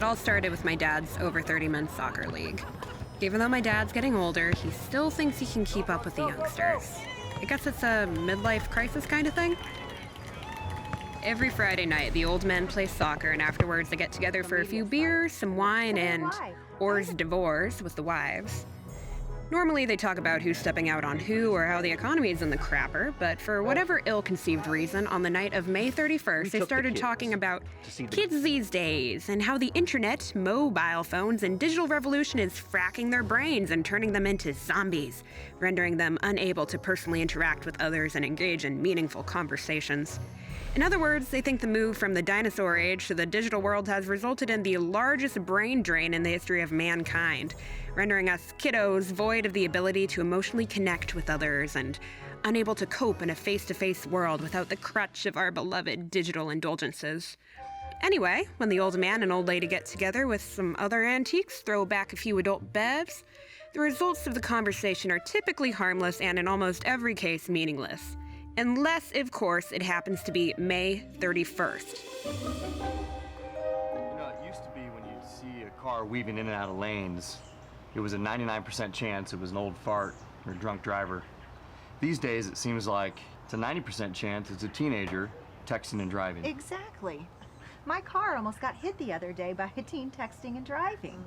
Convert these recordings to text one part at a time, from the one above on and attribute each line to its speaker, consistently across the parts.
Speaker 1: all started with my dad's over 30 men's soccer league. Even though my dad's getting older, he still thinks he can keep up with the youngsters. I guess it's a midlife crisis kind of thing. Every Friday night, the old men play soccer, and afterwards they get together for a few beers, some wine, and hors d'oeuvres with the wives. Normally, they talk about who's stepping out on who or how the economy is in the crapper, but for whatever ill-conceived reason, on the night of May 31st, they started talking about kids these days and how the internet, mobile phones, and digital revolution is fracking their brains and turning them into zombies, rendering them unable to personally interact with others and engage in meaningful conversations. In other words, they think the move from the dinosaur age to the digital world has resulted in the largest brain drain in the history of mankind, rendering us kiddos void of the ability to emotionally connect with others and unable to cope in a face-to-face world without the crutch of our beloved digital indulgences. Anyway, when the old man and old lady get together with some other antiques, throw back a few adult bevs, the results of the conversation are typically harmless and in almost every case meaningless. Unless, of course, it happens to be May 31st.
Speaker 2: It used to be when you'd see a car weaving in and out of lanes, it was a 99% chance it was an old fart or a drunk driver. These days, it seems like it's a 90% chance it's a teenager texting and driving.
Speaker 3: Exactly. My car almost got hit the other day by a teen texting and driving.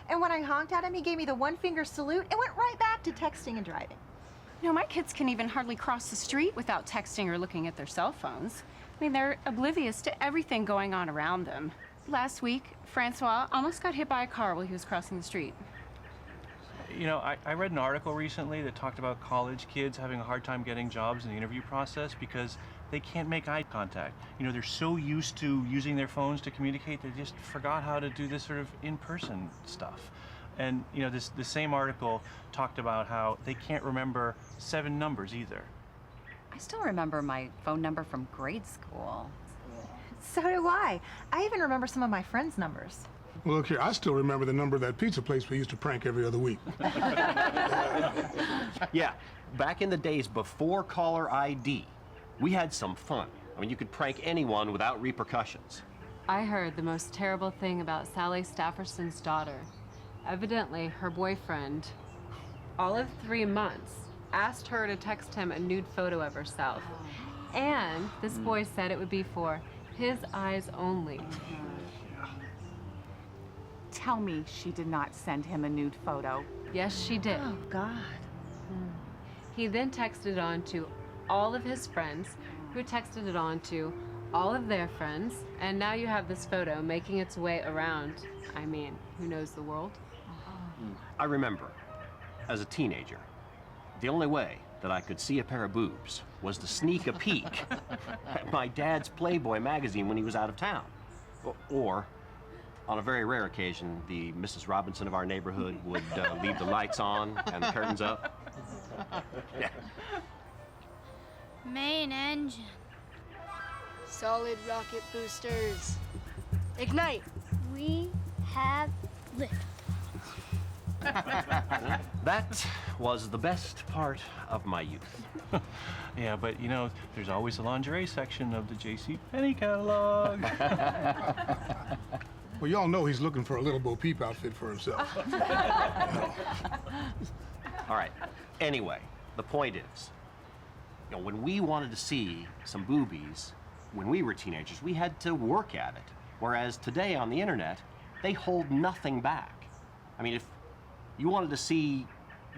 Speaker 3: And when I honked at him, he gave me the one-finger salute and went right back to texting and driving.
Speaker 4: You know, my kids can even hardly cross the street without texting or looking at their cell phones. I mean, they're oblivious to everything going on around them. Last week, Francois almost got hit by a car while he was crossing the street.
Speaker 5: You know, I read an article recently that talked about college kids having a hard time getting jobs in the interview process because they can't make eye contact. You know, they're so used to using their phones to communicate, they just forgot how to do this sort of in-person stuff. And, you know, the same article talked about how they can't remember 7 numbers either.
Speaker 6: I still remember my phone number from grade school.
Speaker 3: So do I. I even remember some of my friends' numbers.
Speaker 7: Well, look here, I still remember the number of that pizza place we used to prank every other week.
Speaker 8: Yeah, back in the days before caller ID, we had some fun. I mean, you could prank anyone without repercussions.
Speaker 9: I heard the most terrible thing about Sally Stafferson's daughter. Evidently, her boyfriend, all of 3 months, asked her to text him a nude photo of herself. And this boy said it would be for his eyes only.
Speaker 6: Tell me she did not send him a nude photo.
Speaker 9: Yes, she did.
Speaker 3: Oh, God.
Speaker 9: He then texted it on to all of his friends, who texted it on to all of their friends, and now you have this photo making its way around. I mean, who knows the world?
Speaker 8: I remember, as a teenager, the only way that I could see a pair of boobs was to sneak a peek at my dad's Playboy magazine when he was out of town. Or, on a very rare occasion, the Mrs. Robinson of our neighborhood would leave the lights on and the curtains up. Yeah.
Speaker 10: Main engine. Solid rocket boosters. Ignite. We have lift.
Speaker 8: That was the best part of my youth.
Speaker 5: Yeah, but you know, there's always the lingerie section of the J.C. Penney catalog.
Speaker 7: Well, y'all know he's looking for a little Bo Peep outfit for himself.
Speaker 8: All right. Anyway, the point is, you know, when we wanted to see some boobies, when we were teenagers, we had to work at it. Whereas today on the internet, they hold nothing back. I mean, if you wanted to see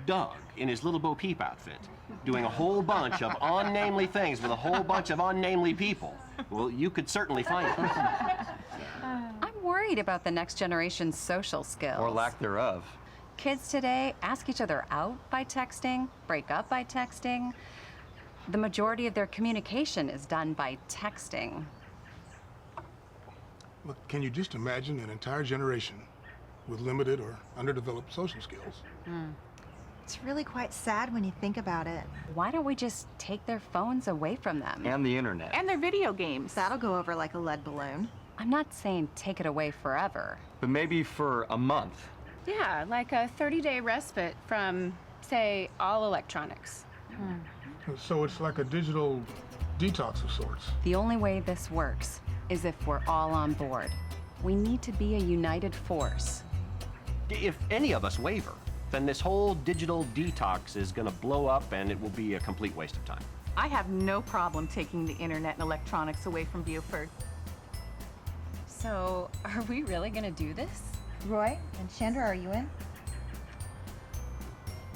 Speaker 8: Doug in his little Bo Peep outfit doing a whole bunch of unnamely things with a whole bunch of unnamely people, well, you could certainly find it.
Speaker 6: I'm worried about the next generation's social skills.
Speaker 2: Or lack thereof.
Speaker 6: Kids today ask each other out by texting, break up by texting. The majority of their communication is done by texting.
Speaker 7: Look, can you just imagine an entire generation with limited or underdeveloped social skills?
Speaker 3: It's really quite sad when you think about it.
Speaker 6: Why don't we just take their phones away from them?
Speaker 2: And the internet.
Speaker 6: And their video games.
Speaker 3: That'll go over like a lead balloon.
Speaker 6: I'm not saying take it away forever.
Speaker 2: But maybe for a month.
Speaker 4: Yeah, like a 30-day respite from, say, all electronics.
Speaker 7: So it's like a digital detox of sorts.
Speaker 6: The only way this works is if we're all on board. We need to be a united force.
Speaker 8: If any of us waver, then this whole digital detox is gonna blow up and it will be a complete waste of time.
Speaker 11: I have no problem taking the internet and electronics away from Buford.
Speaker 6: So, are we really gonna do this?
Speaker 3: Roy and Chandra, are you in?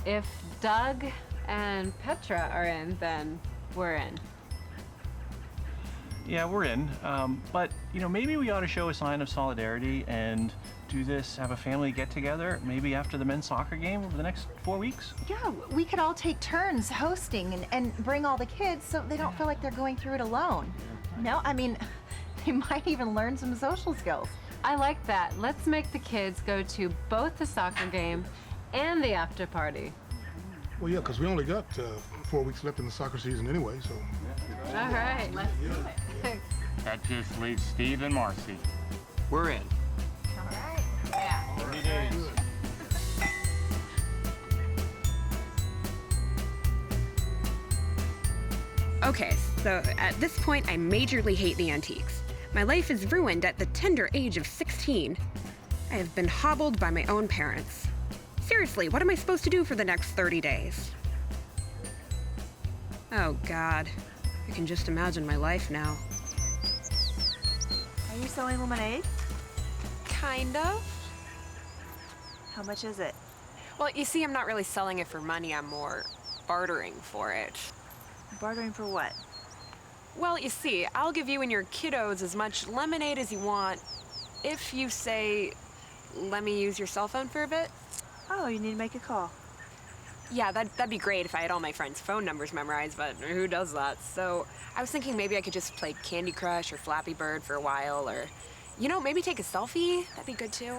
Speaker 9: If Doug and Petra are in, then we're in.
Speaker 5: Yeah, we're in. But, maybe we ought to show a sign of solidarity and do this, have a family get together, maybe after the men's soccer game over the next 4 weeks.
Speaker 3: Yeah, we could all take turns hosting and bring all the kids so they don't feel like they're going through it alone. No, I mean, they might even learn some social skills.
Speaker 9: I like that. Let's make the kids go to both the soccer game and the after party.
Speaker 7: Well, yeah, because we only got 4 weeks left in the soccer season anyway, so.
Speaker 9: All right.
Speaker 12: That just leaves Steve and Marcy.
Speaker 2: We're in.
Speaker 3: All right.
Speaker 9: Yeah.
Speaker 12: 30 days.
Speaker 1: Okay, so at this point, I majorly hate the antiques. My life is ruined at the tender age of 16. I have been hobbled by my own parents. Seriously, what am I supposed to do for the next 30 days? Oh, God. I can just imagine my life now.
Speaker 13: Are you selling lemonade?
Speaker 1: Kind of.
Speaker 13: How much is it?
Speaker 1: Well, you see, I'm not really selling it for money. I'm more bartering for it.
Speaker 13: Bartering for what?
Speaker 1: Well, you see, I'll give you and your kiddos as much lemonade as you want if you say, let me use your cell phone for a bit.
Speaker 13: Oh, you need to make a call.
Speaker 1: Yeah, that'd be great if I had all my friends' phone numbers memorized, but who does that? So I was thinking maybe I could just play Candy Crush or Flappy Bird for a while, or, maybe take a selfie. That'd be good too.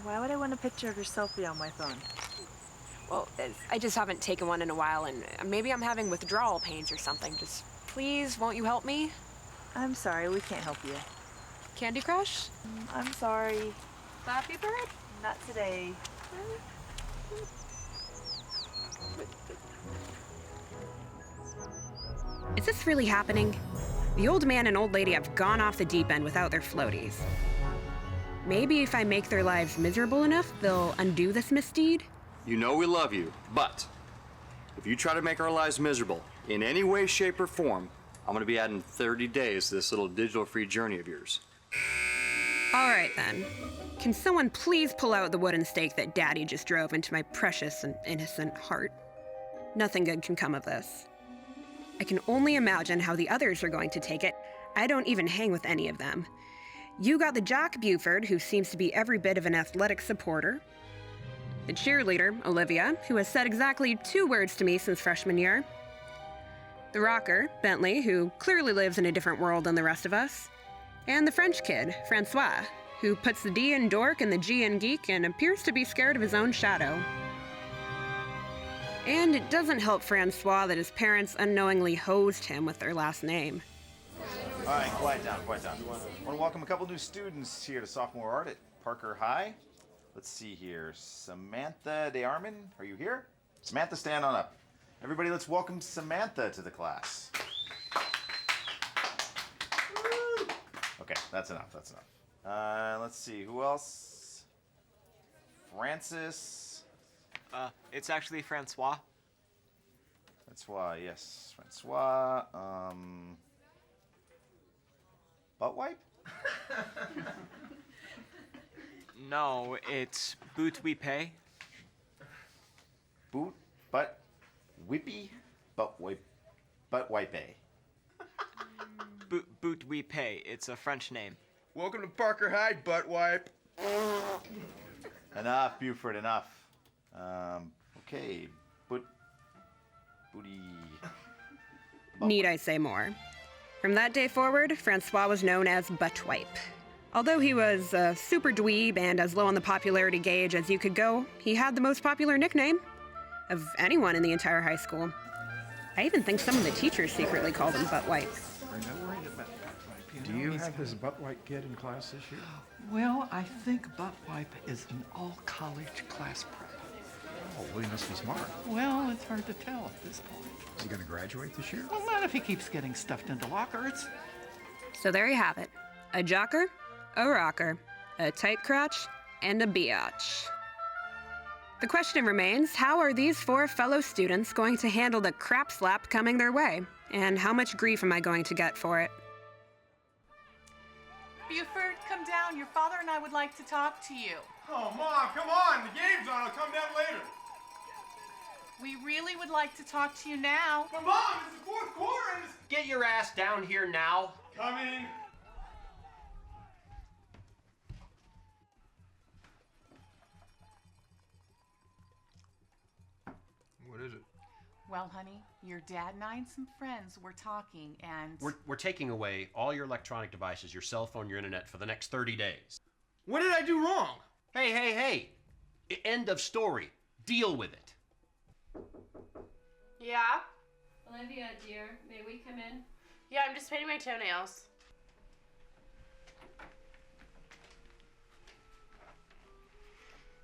Speaker 13: Why would I want a picture of your selfie on my phone?
Speaker 1: Well, I just haven't taken one in a while, and maybe I'm having withdrawal pains or something. Just please, won't you help me?
Speaker 13: I'm sorry, we can't help you.
Speaker 1: Candy Crush?
Speaker 13: I'm sorry.
Speaker 1: Flappy Bird?
Speaker 13: Not today.
Speaker 1: Is this really happening? The old man and old lady have gone off the deep end without their floaties. Maybe if I make their lives miserable enough, they'll undo this misdeed?
Speaker 2: You know we love you, but if you try to make our lives miserable in any way, shape, or form, I'm gonna be adding 30 days to this little digital-free journey of yours.
Speaker 1: All right, then. Can someone please pull out the wooden stake that Daddy just drove into my precious and innocent heart? Nothing good can come of this. I can only imagine how the others are going to take it. I don't even hang with any of them. You got the jock Buford, who seems to be every bit of an athletic supporter. The cheerleader, Olivia, who has said exactly 2 words to me since freshman year. The rocker, Bentley, who clearly lives in a different world than the rest of us. And the French kid, Francois, who puts the D in dork and the G in geek and appears to be scared of his own shadow. And it doesn't help Francois that his parents unknowingly hosed him with their last name.
Speaker 14: All right, quiet down, quiet down. I want to welcome a couple new students here to sophomore art at Parker High. Let's see here. Samantha DeArmond, are you here? Samantha, stand on up. Everybody, let's welcome Samantha to the class. Okay, that's enough, that's enough. Let's see, who else? Francis.
Speaker 15: It's actually Francois.
Speaker 14: Francois, yes, Francois. Butt wipe?
Speaker 15: No, it's boot we pay.
Speaker 14: Boot, butt, whippy, butt wipe, butt wipe.
Speaker 15: Boot we pay. It's a French name.
Speaker 16: Welcome to Parker High, butt wipe.
Speaker 14: Enough, Buford, enough. Okay, booty.
Speaker 1: Need I say more? From that day forward, Francois was known as Buttwipe. Although he was a super dweeb and as low on the popularity gauge as you could go, he had the most popular nickname of anyone in the entire high school. I even think some of the teachers secretly called him Buttwipe.
Speaker 17: Do you have this butt wipe kid in class this year?
Speaker 18: Well, I think butt wipe is an all-college class prep.
Speaker 17: Oh, well, he must be smart.
Speaker 18: Well, it's hard to tell at this point.
Speaker 17: Is he going to graduate this year?
Speaker 18: Well, not if he keeps getting stuffed into lockers.
Speaker 1: So there you have it. A jocker, a rocker, a tight crotch, and a biatch. The question remains, how are these 4 fellow students going to handle the crap slap coming their way? And how much grief am I going to get for it?
Speaker 11: Buford, come down. Your father and I would like to talk to you.
Speaker 16: Oh, Mom, come on. The game's on. I'll come down later.
Speaker 11: We really would like to talk to you now.
Speaker 16: But Mom, it's the fourth quarter and it's...
Speaker 8: Get your ass down here now.
Speaker 16: Coming.
Speaker 17: What is it?
Speaker 11: Well, honey, your dad and I and some friends were talking, and...
Speaker 8: We're taking away all your electronic devices, your cell phone, your internet, for the next 30 days.
Speaker 16: What did I do wrong?
Speaker 8: Hey. End of story. Deal with it.
Speaker 9: Yeah? Olivia, dear, may we come in? Yeah, I'm just painting my toenails.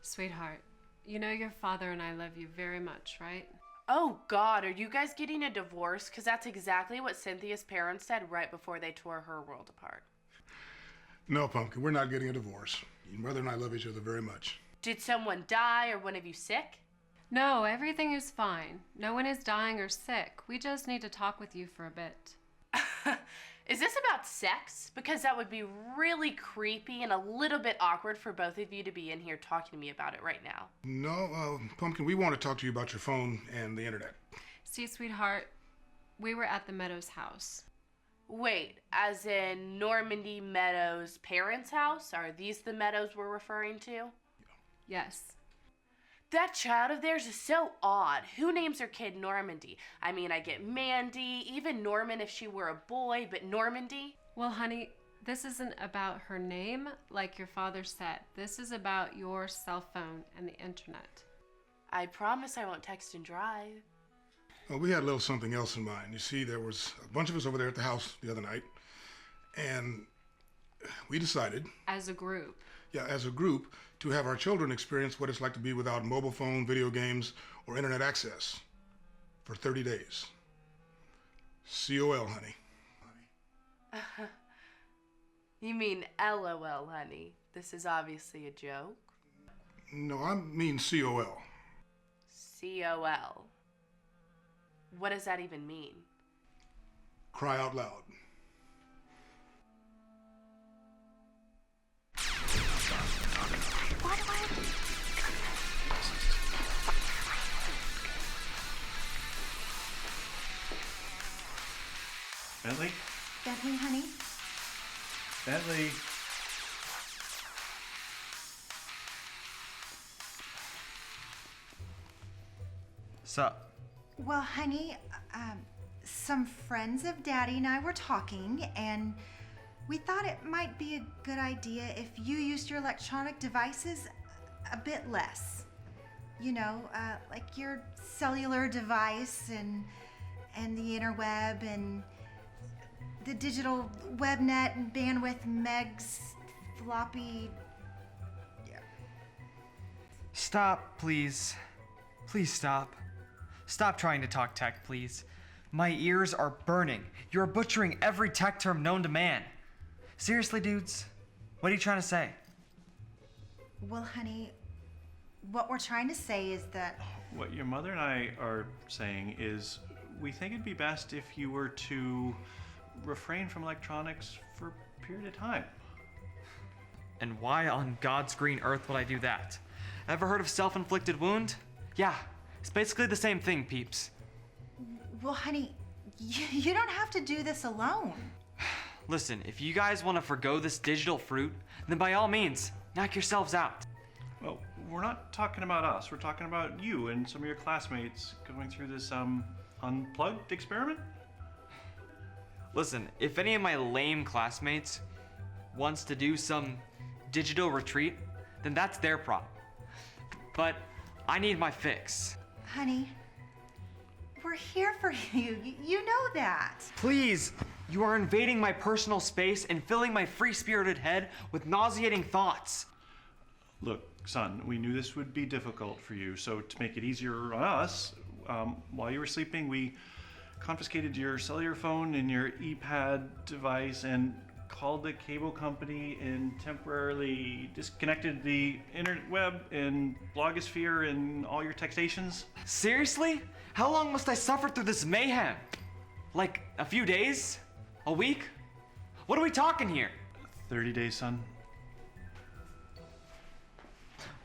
Speaker 9: Sweetheart, you know your father and I love you very much, right? Oh, God, are you guys getting a divorce? Because that's exactly what Cynthia's parents said right before they tore her world apart.
Speaker 7: No, Pumpkin, we're not getting a divorce. Your mother and I love each other very much.
Speaker 9: Did someone die or one of you sick? No, everything is fine. No one is dying or sick. We just need to talk with you for a bit. Is this about sex? Because that would be really creepy and a little bit awkward for both of you to be in here talking to me about it right now.
Speaker 7: No, Pumpkin, we want to talk to you about your phone and the internet.
Speaker 9: See, sweetheart, we were at the Meadows house. Wait, as in Normandy Meadows' parents' house? Are these the Meadows we're referring to? Yes. That child of theirs is so odd. Who names their kid Normandy? I mean, I get Mandy, even Norman if she were a boy, but Normandy? Well, honey, this isn't about her name, like your father said. This is about your cell phone and the internet. I promise I won't text and drive.
Speaker 7: Well, we had a little something else in mind. You see, there was a bunch of us over there at the house the other night, and we decided...
Speaker 9: As a group.
Speaker 7: Yeah, as a group, to have our children experience what it's like to be without mobile phone, video games, or internet access for 30 days. COL, honey.
Speaker 9: You mean LOL, honey. This is obviously a joke.
Speaker 7: No, I mean COL.
Speaker 9: COL. What does that even mean?
Speaker 7: Cry out loud.
Speaker 5: Bentley?
Speaker 3: Bentley, honey?
Speaker 5: Bentley?
Speaker 15: Sup?
Speaker 3: Well, honey, some friends of Daddy and I were talking, and we thought it might be a good idea if you used your electronic devices a bit less. You know, like your cellular device and the interweb and the digital webnet and bandwidth megs, floppy... Yeah.
Speaker 15: Stop, please. Please stop. Stop trying to talk tech, please. My ears are burning. You're butchering every tech term known to man. Seriously, dudes? What are you trying to say?
Speaker 3: Well, honey, what we're trying to say is that...
Speaker 5: What your mother and I are saying is we think it'd be best if you were to refrain from electronics for a period of time.
Speaker 15: And why on God's green earth would I do that? Ever heard of self-inflicted wound? Yeah, it's basically the same thing, peeps.
Speaker 3: Well, honey, you don't have to do this alone.
Speaker 15: Listen, if you guys want to forgo this digital fruit, then by all means, knock yourselves out.
Speaker 5: Well, we're not talking about us. We're talking about you and some of your classmates going through this, unplugged experiment.
Speaker 15: Listen, if any of my lame classmates wants to do some digital retreat, then that's their problem. But I need my fix.
Speaker 3: Honey, we're here for you. You know that.
Speaker 15: Please, you are invading my personal space and filling my free-spirited head with nauseating thoughts.
Speaker 5: Look, son, we knew this would be difficult for you, so to make it easier on us, while you were sleeping, we confiscated your cellular phone and your e-pad device and called the cable company and temporarily disconnected the internet web and blogosphere and all your textations.
Speaker 15: Seriously? How long must I suffer through this mayhem? Like a few days? A week? What are we talking here?
Speaker 5: 30 days, son.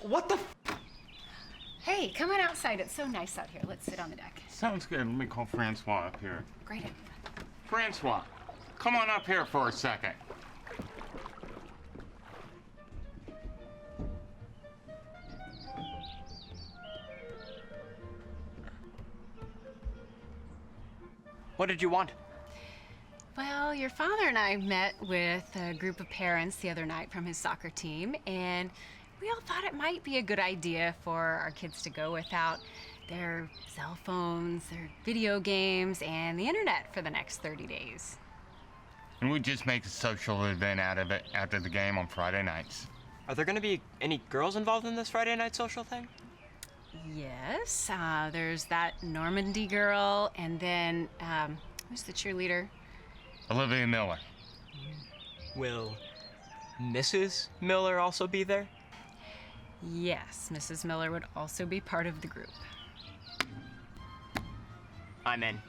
Speaker 15: What the
Speaker 4: Hey, come on outside. It's so nice out here. Let's sit on the deck.
Speaker 12: Sounds good. Let me call Francois up here.
Speaker 4: Great idea.
Speaker 12: Francois, come on up here for a second.
Speaker 15: What did you want?
Speaker 4: Well, your father and I met with a group of parents the other night from his soccer team, and we all thought it might be a good idea for our kids to go without their cell phones, their video games, and the internet for the next 30 days.
Speaker 12: And we just make a social event out of it after the game on Friday nights.
Speaker 15: Are there gonna be any girls involved in this Friday night social thing?
Speaker 4: Yes, there's that Normandy girl, and then, who's the cheerleader?
Speaker 12: Olivia Miller.
Speaker 15: Will Mrs. Miller also be there?
Speaker 4: Yes, Mrs. Miller would also be part of the group.
Speaker 15: I'm in.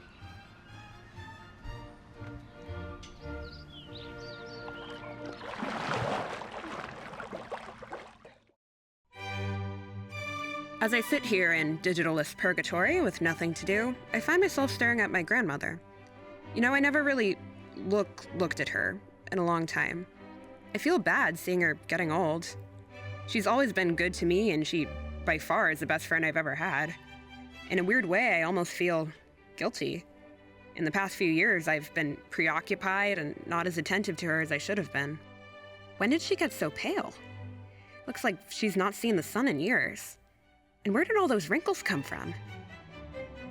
Speaker 1: As I sit here in digitalist purgatory with nothing to do, I find myself staring at my grandmother. You know, I never really looked at her in a long time. I feel bad seeing her getting old. She's always been good to me, and she, by far, is the best friend I've ever had. In a weird way, I almost feel guilty. In the past few years, I've been preoccupied and not as attentive to her as I should have been. When did she get so pale? Looks like she's not seen the sun in years. And where did all those wrinkles come from?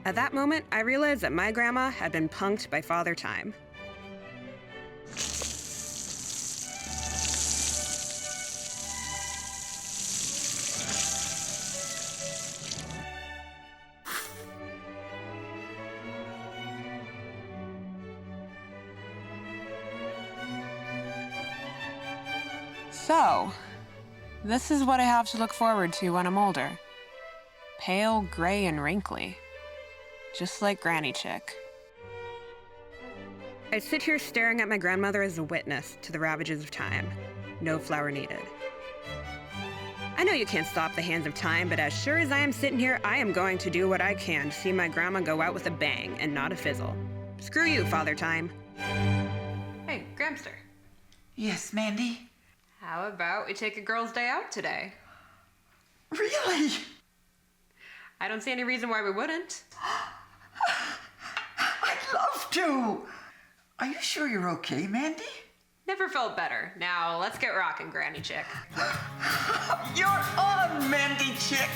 Speaker 1: At that moment, I realized that my grandma had been punked by Father Time. So, this is what I have to look forward to when I'm older. Pale, gray, and wrinkly. Just like Granny Chick. I sit here staring at my grandmother as a witness to the ravages of time. No flower needed. I know you can't stop the hands of time, but as sure as I am sitting here, I am going to do what I can to see my grandma go out with a bang and not a fizzle. Screw you, Father Time. Hey, Gramster.
Speaker 18: Yes, Mandy?
Speaker 1: How about we take a girls' day out today?
Speaker 18: Really?
Speaker 1: I don't see any reason why we wouldn't.
Speaker 18: I'd love to. Are you sure you're okay, Mandy?
Speaker 1: Never felt better. Now, let's get rockin', Granny Chick.
Speaker 18: You're on, Mandy Chick.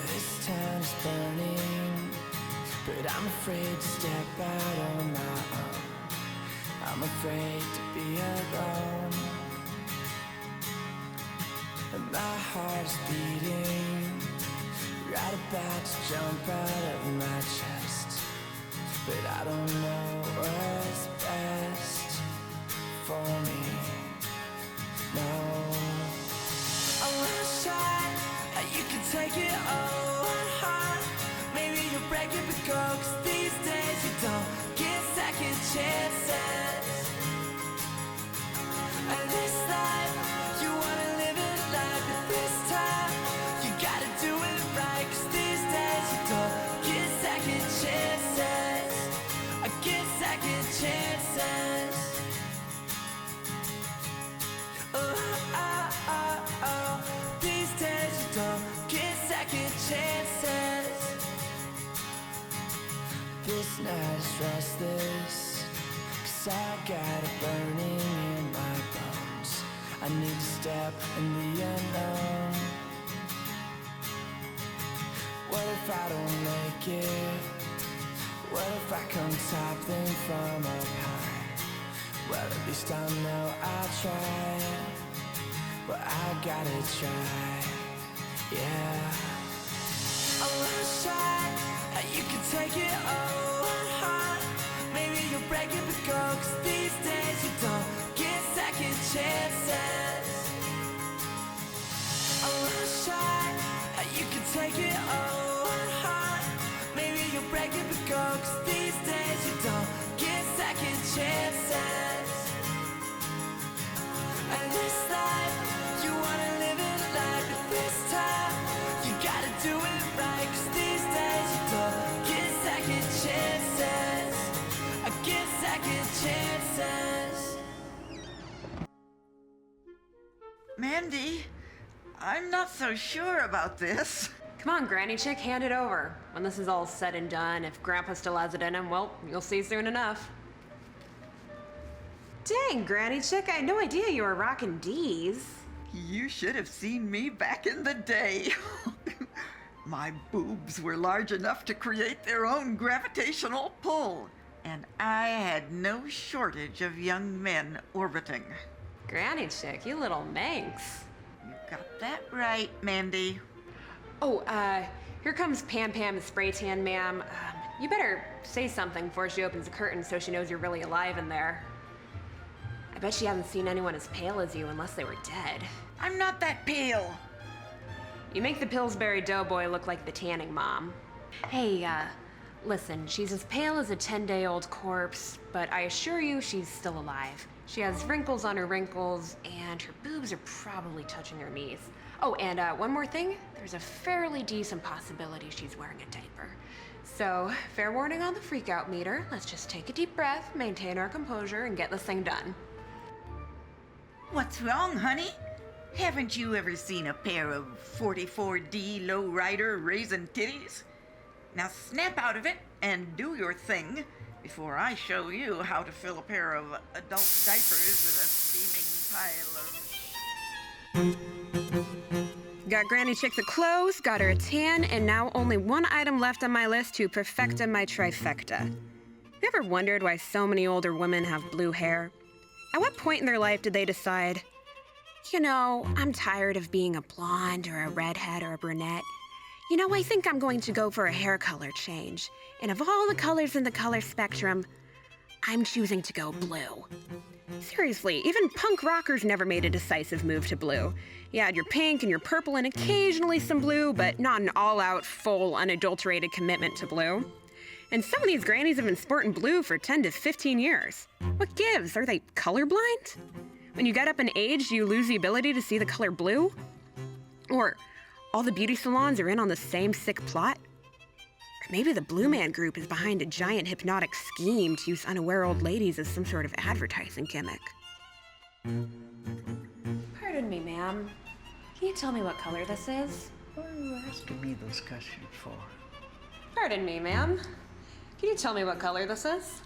Speaker 19: This town's burning, but I'm afraid to step out on my own. I'm afraid to be alone, and my heart's beating, right about to jump out of my chest, but I don't know what's best for me. No, I wanna try, you can take it all hard. Maybe you'll break it, but go, 'cause these days you don't get second chances. And this life, you wanna live it like, but this time you gotta do it right, 'cause these days you don't get second chances. I get second chances. Oh, these days you don't get second chances. This night is restless, 'cause I got a burning in my bones. I need to step in the unknown. What if I don't make it? What if I come top then from up high? Well, at least I know I tried. But I gotta try, yeah. I A little shy, you can take it all. Maybe you'll break it but go, 'cause these days you don't get second chances. A little shy, you can take it all. Maybe you'll break it but go, 'cause these days you don't get second chances. And this life, you wanna live it life, but this time you gotta do it right, 'cause these days you don't get second chances. I get second chances.
Speaker 20: Mandy, I'm not so sure about this.
Speaker 1: Come on, Granny Chick, hand it over. When this is all said and done, if Grandpa still has it in him, well, you'll see soon enough. Dang, Granny Chick, I had no idea you were rocking D's.
Speaker 20: You should have seen me back in the day. My boobs were large enough to create their own gravitational pull, and I had no shortage of young men orbiting.
Speaker 1: Granny Chick, you little Manx.
Speaker 20: You got that right, Mandy.
Speaker 1: Oh, here comes Pam Pam Spray Tan, ma'am. You better say something before she opens the curtain so she knows you're really alive in there. I bet she hasn't seen anyone as pale as you unless they were dead.
Speaker 20: I'm not that pale.
Speaker 1: You make the Pillsbury Doughboy look like the tanning mom. Hey, listen, she's as pale as a 10-day-old corpse, but I assure you she's still alive. She has wrinkles on her wrinkles, and her boobs are probably touching her knees. Oh, and one more thing, there's a fairly decent possibility she's wearing a diaper. So, fair warning on the freak-out meter. Let's just take a deep breath, maintain our composure, and get this thing done.
Speaker 20: What's wrong, honey? Haven't you ever seen a pair of 44D lowrider raisin titties? Now snap out of it and do your thing before I show you how to fill a pair of adult diapers with a steaming pile of...
Speaker 1: Got Granny Chick the clothes, got her a tan, and now only one item left on my list to perfecta my trifecta. Have you ever wondered why so many older women have blue hair? At what point in their life did they decide, you know, I'm tired of being a blonde or a redhead or a brunette. You know, I think I'm going to go for a hair color change. And of all the colors in the color spectrum, I'm choosing to go blue. Seriously, even punk rockers never made a decisive move to blue. You had your pink and your purple and occasionally some blue, but not an all-out, full, unadulterated commitment to blue. And some of these grannies have been sporting blue for 10 to 15 years. What gives? Are they colorblind? When you get up in age, do you lose the ability to see the color blue? Or all the beauty salons are in on the same sick plot? Or maybe the Blue Man Group is behind a giant hypnotic scheme to use unaware old ladies as some sort of advertising gimmick. Pardon me, ma'am. Can you tell me what color this is?
Speaker 18: What are you asking me those questions for?
Speaker 1: Pardon me, ma'am. Can you tell me what color this is?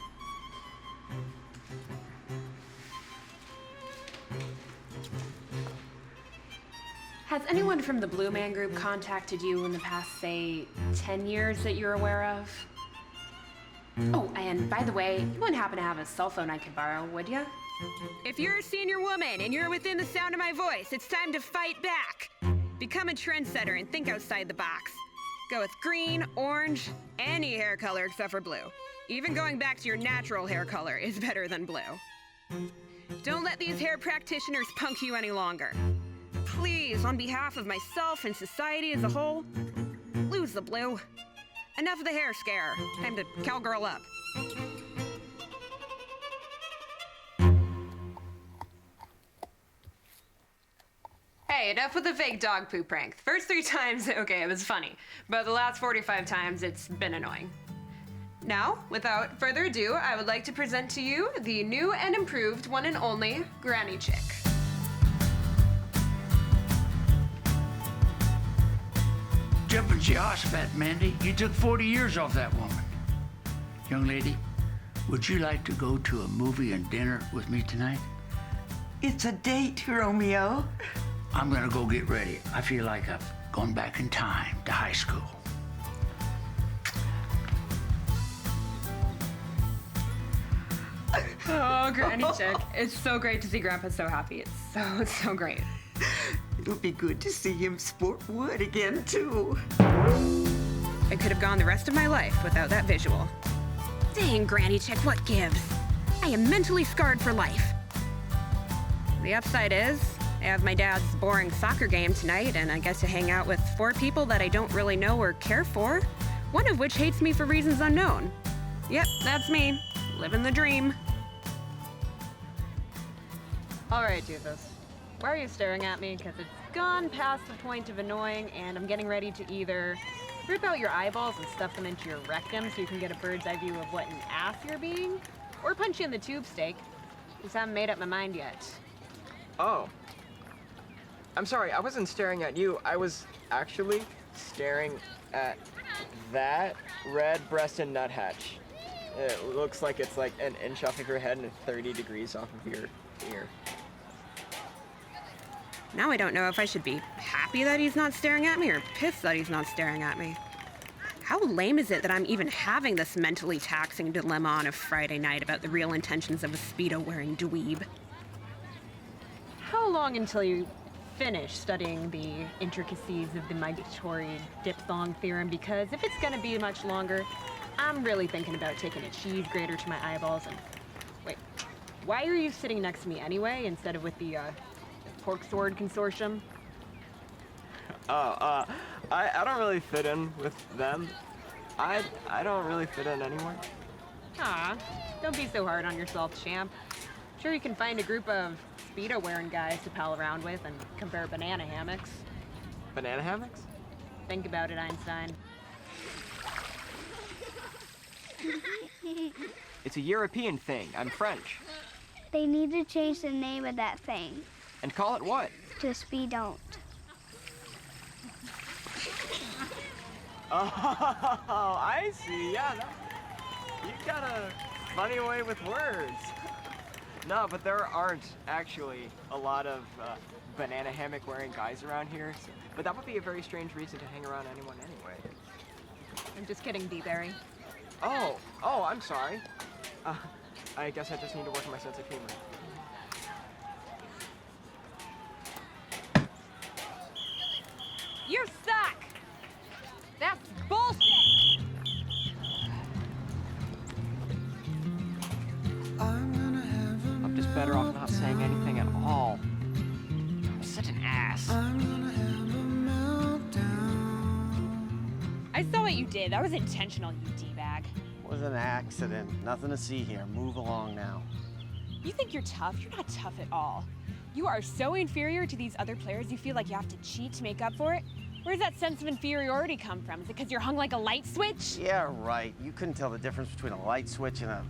Speaker 1: Has anyone from the Blue Man Group contacted you in the past, say, 10 years that you're aware of? Oh, and by the way, you wouldn't happen to have a cell phone I could borrow, would you? If you're a senior woman and you're within the sound of my voice, it's time to fight back. Become a trendsetter and think outside the box. Go with green, orange, any hair color except for blue. Even going back to your natural hair color is better than blue. Don't let these hair practitioners punk you any longer. Please, on behalf of myself and society as a whole, lose the blue. Enough of the hair scare. Time to cowgirl up. Hey, enough with the fake dog poo prank. The first 3 times, okay, it was funny. But the last 45 times, it's been annoying. Now, without further ado, I would like to present to you the new and improved one and only Granny Chick.
Speaker 21: Jumping she horseback, Mandy. You took 40 years off that woman. Young lady, would you like to go to a movie and dinner with me tonight?
Speaker 20: It's a date, Romeo.
Speaker 21: I'm gonna go get ready. I feel like I've gone back in time to high school.
Speaker 1: Oh, Granny Chick. It's so great to see Grandpa so happy. It's so great.
Speaker 20: It'll be good to see him sport wood again, too.
Speaker 1: I could have gone the rest of my life without that visual. Dang, Granny Chick, what gives? I am mentally scarred for life. The upside is, I have my dad's boring soccer game tonight, and I get to hang out with 4 people that I don't really know or care for, one of which hates me for reasons unknown. Yep, that's me, living the dream.
Speaker 10: All right, Doofus. Why are you staring at me? Because it's gone past the point of annoying, and I'm getting ready to either rip out your eyeballs and stuff them into your rectum so you can get a bird's eye view of what an ass you're being, or punch you in the tube steak. Just haven't made up my mind yet.
Speaker 15: Oh. I'm sorry, I wasn't staring at you. I was actually staring at that red-breasted nuthatch. It looks like it's like an inch off of your head and 30 degrees off of your ear.
Speaker 1: Now I don't know if I should be happy that he's not staring at me or pissed that he's not staring at me. How lame is it that I'm even having this mentally taxing dilemma on a Friday night about the real intentions of a Speedo-wearing dweeb?
Speaker 10: How long until you finish studying the intricacies of the migratory diphthong theorem? Because if it's gonna be much longer, I'm really thinking about taking a cheese grater to my eyeballs and... Wait, why are you sitting next to me anyway, instead of with the, Pork Sword Consortium?
Speaker 15: I don't really fit in with them. I don't really fit in anywhere.
Speaker 10: Aw, don't be so hard on yourself, champ. Sure you can find a group of Speedo-wearing guys to pal around with and compare banana hammocks.
Speaker 15: Banana hammocks?
Speaker 10: Think about it, Einstein.
Speaker 15: It's a European thing. I'm French.
Speaker 22: They need to change the name of that thing.
Speaker 15: And call it what?
Speaker 22: To Speed Don't.
Speaker 15: Oh, I see. Yeah, you've got a funny way with words. No, but there aren't actually a lot of banana hammock wearing guys around here. So, but that would be a very strange reason to hang around anyone anyway.
Speaker 10: I'm just kidding, D-Berry.
Speaker 15: Oh, I'm sorry. I guess I just need to work on my sense of humor.
Speaker 10: You suck! That's bullshit!
Speaker 15: I'm just better off not saying anything at all. I'm such an ass.
Speaker 10: I saw what you did. That was intentional, you D-bag.
Speaker 8: It was an accident. Nothing to see here. Move along now.
Speaker 10: You think you're tough? You're not tough at all. You are so inferior to these other players, you feel like you have to cheat to make up for it? Where does that sense of inferiority come from? Is it because you're hung like a light switch?
Speaker 8: Yeah, right. You couldn't tell the difference between a light switch and a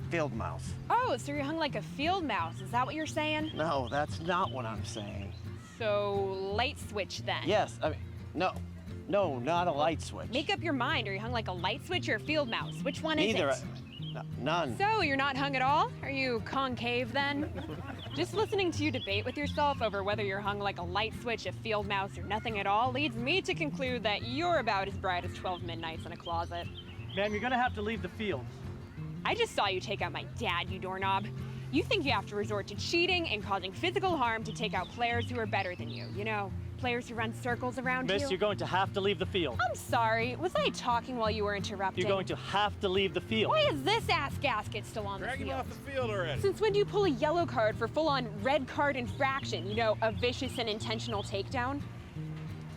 Speaker 8: field mouse.
Speaker 10: Oh, so you're hung like a field mouse. Is that what you're saying?
Speaker 8: No, that's not what I'm saying.
Speaker 10: So, light switch then?
Speaker 8: Yes, I mean, no, not a light switch.
Speaker 10: Make up your mind. Are you hung like a light switch or a field mouse? Which one is it?
Speaker 8: Neither. None.
Speaker 10: So, you're not hung at all? Are you concave then? Just listening to you debate with yourself over whether you're hung like a light switch, a field mouse, or nothing at all leads me to conclude that you're about as bright as 12 midnights in a closet.
Speaker 23: Ma'am, you're gonna have to leave the field.
Speaker 10: I just saw you take out my dad, you doorknob. You think you have to resort to cheating and causing physical harm to take out players who are better than you. You know, players who run circles around you.
Speaker 23: Miss, you're going to have to leave the field.
Speaker 10: I'm sorry. Was I talking while you were interrupting?
Speaker 23: You're going to have to leave the field.
Speaker 10: Why is this ass gasket still on the field?
Speaker 23: Drag him off the field already.
Speaker 10: Since when do you pull a yellow card for full-on red card infraction? You know, a vicious and intentional takedown?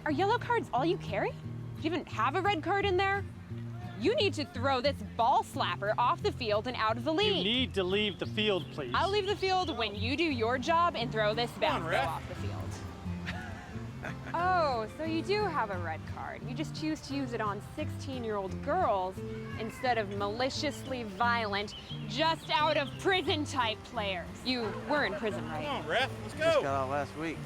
Speaker 10: Are yellow cards all you carry? Do you even have a red card in there? You need to throw this ball slapper off the field and out of the league.
Speaker 23: You need to leave the field, please.
Speaker 10: I'll leave the field when you do your job and throw this basketball off the field. Oh, so you do have a red card. You just choose to use it on 16-year-old girls instead of maliciously violent, just out of prison type players. You were in prison, right?
Speaker 23: Come on, ref, let's go.
Speaker 8: Just got out last week.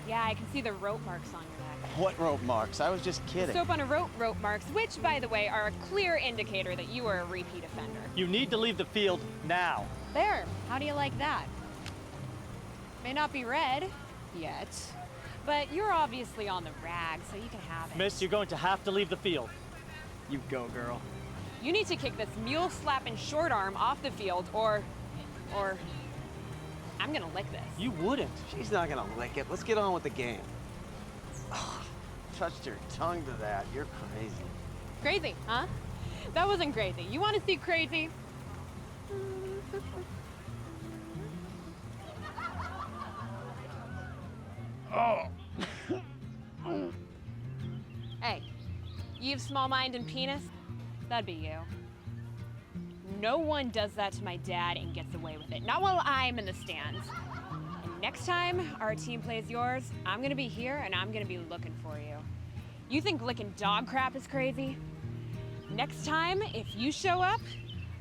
Speaker 10: Yeah, I can see the rope marks on your neck.
Speaker 8: What rope marks? I was just kidding.
Speaker 10: Soap on a rope marks, which, by the way, are a clear indicator that you are a repeat offender.
Speaker 23: You need to leave the field now.
Speaker 10: There. How do you like that? May not be red yet, but you're obviously on the rag, so you can have it.
Speaker 23: Miss, you're going to have to leave the field.
Speaker 15: You go, girl.
Speaker 10: You need to kick this mule slapping short arm off the field, or I'm gonna lick this.
Speaker 23: You wouldn't.
Speaker 8: She's not gonna lick it. Let's get on with the game. Touched her tongue to that. You're crazy.
Speaker 10: Crazy, huh? That wasn't crazy. You want to see crazy?
Speaker 17: Oh.
Speaker 10: Hey, you have small mind and penis? That'd be you. No one does that to my dad and gets away with it. Not while I'm in the stands. And next time our team plays yours, I'm gonna be here and I'm gonna be looking for you. You think licking dog crap is crazy? Next time, if you show up,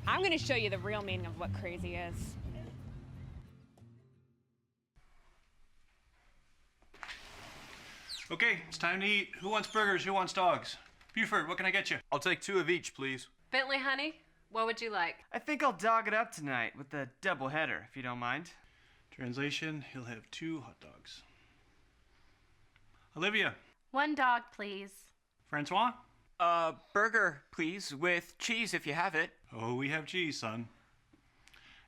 Speaker 10: I'm gonna show you the real meaning of what crazy is.
Speaker 5: Okay, it's time to eat. Who wants burgers? Who wants dogs? Buford, what can I get you?
Speaker 2: I'll take 2 of each, please.
Speaker 9: Bentley, honey, what would you like?
Speaker 15: I think I'll dog it up tonight with the double header, if you don't mind.
Speaker 5: Translation, he'll have 2 hot dogs. Olivia.
Speaker 6: 1 dog, please.
Speaker 5: Francois?
Speaker 13: Burger, please, with cheese if you have it.
Speaker 5: Oh, we have cheese, son.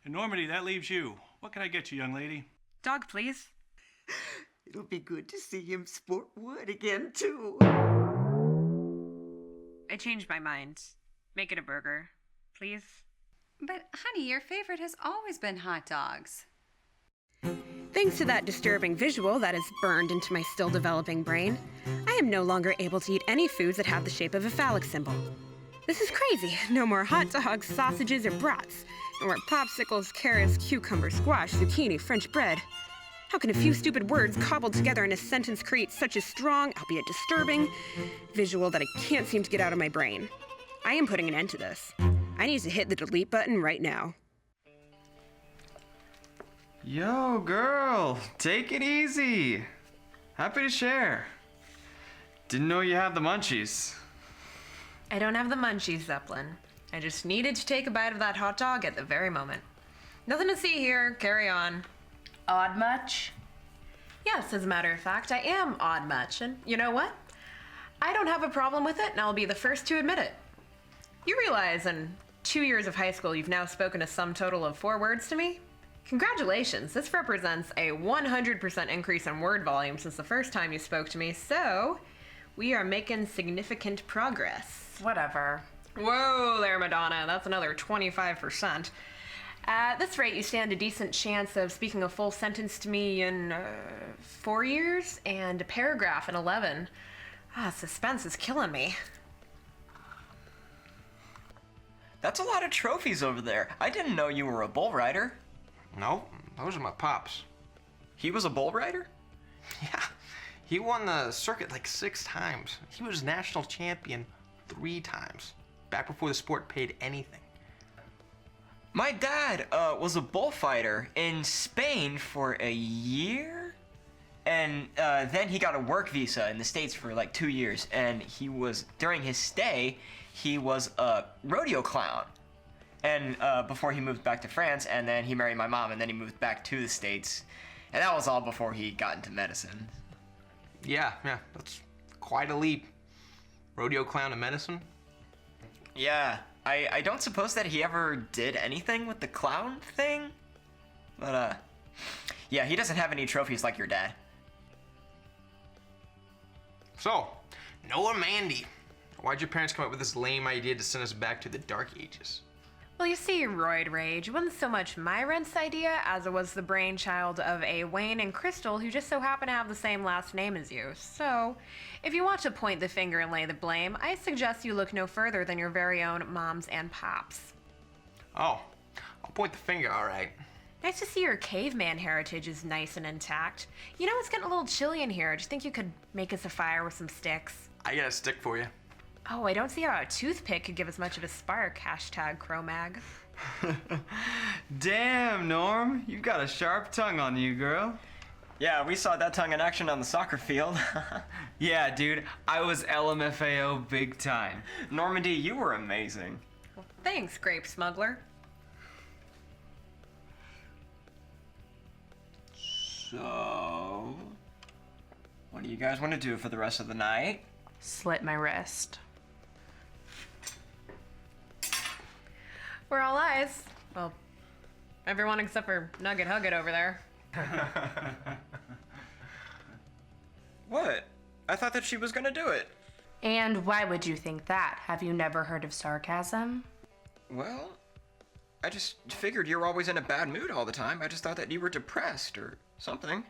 Speaker 5: And Normandy, that leaves you. What can I get you, young lady?
Speaker 1: Dog, please.
Speaker 20: It'll be good to see him sport wood again, too.
Speaker 1: I changed my mind. Make it a burger, please.
Speaker 24: But, honey, your favorite has always been hot dogs.
Speaker 1: Thanks to that disturbing visual that is burned into my still developing brain, I am no longer able to eat any foods that have the shape of a phallic symbol. This is crazy. No more hot dogs, sausages, or brats. No more popsicles, carrots, cucumber, squash, zucchini, French bread. How can a few stupid words cobbled together in a sentence create such a strong, albeit disturbing, visual that I can't seem to get out of my brain? I am putting an end to this. I need to hit the delete button right now.
Speaker 15: Yo, girl, take it easy. Happy to share. Didn't know you had the munchies.
Speaker 1: I don't have the munchies, Zeppelin. I just needed to take a bite of that hot dog at the very moment. Nothing to see here. Carry on.
Speaker 6: Odd much?
Speaker 1: Yes, as a matter of fact, I am odd much. And you know what? I don't have a problem with it, and I'll be the first to admit it. You realize in 2 years of high school, you've now spoken a sum total of 4 words to me? Congratulations, this represents a 100% increase in word volume since the first time you spoke to me, so we are making significant progress.
Speaker 6: Whatever.
Speaker 1: Whoa there, Madonna, that's another 25%. At this rate, you stand a decent chance of speaking a full sentence to me in 4 years and a paragraph in 11. Suspense is killing me.
Speaker 13: That's a lot of trophies over there. I didn't know you were a bull rider.
Speaker 2: No, those are my pops.
Speaker 13: He was a bull rider?
Speaker 2: Yeah, he won the circuit like 6 times. He was national champion 3 times, back before the sport paid anything.
Speaker 13: My dad was a bullfighter in Spain for a year, and then he got a work visa in the States for like 2 years, and during his stay, he was a rodeo clown. And before he moved back to France, and then he married my mom, and then he moved back to the States. And that was all before he got into medicine.
Speaker 2: Yeah, that's quite a leap. Rodeo clown to medicine?
Speaker 13: Yeah, I don't suppose that he ever did anything with the clown thing. But, yeah, he doesn't have any trophies like your dad.
Speaker 2: So, Normandy. Why'd your parents come up with this lame idea to send us back to the Dark Ages?
Speaker 1: Well, you see, Roid Rage wasn't so much my rent's idea as it was the brainchild of a Wayne and Crystal who just so happen to have the same last name as you. So, if you want to point the finger and lay the blame, I suggest you look no further than your very own moms and pops.
Speaker 2: Oh, I'll point the finger, all right.
Speaker 1: Nice to see your caveman heritage is nice and intact. You know, it's getting a little chilly in here. Do you think you could make us a fire with some sticks?
Speaker 2: I got a stick for you.
Speaker 1: Oh, I don't see how a toothpick could give us much of a spark. Hashtag Cro-Mag.
Speaker 15: Damn, Norm. You've got a sharp tongue on you, girl.
Speaker 13: Yeah, we saw that tongue in action on the soccer field.
Speaker 15: Yeah, dude. I was LMFAO big time.
Speaker 13: Normandy, you were amazing.
Speaker 1: Well, thanks, grape smuggler.
Speaker 13: So, what do you guys want to do for the rest of the night?
Speaker 6: Slit my wrist.
Speaker 1: We're all eyes. Well, everyone except for Nugget Hugget over there.
Speaker 13: What? I thought that she was gonna do it.
Speaker 6: And why would you think that? Have you never heard of sarcasm?
Speaker 7: Well, I just figured you're always in a bad mood all the time. I just thought that you were depressed or something.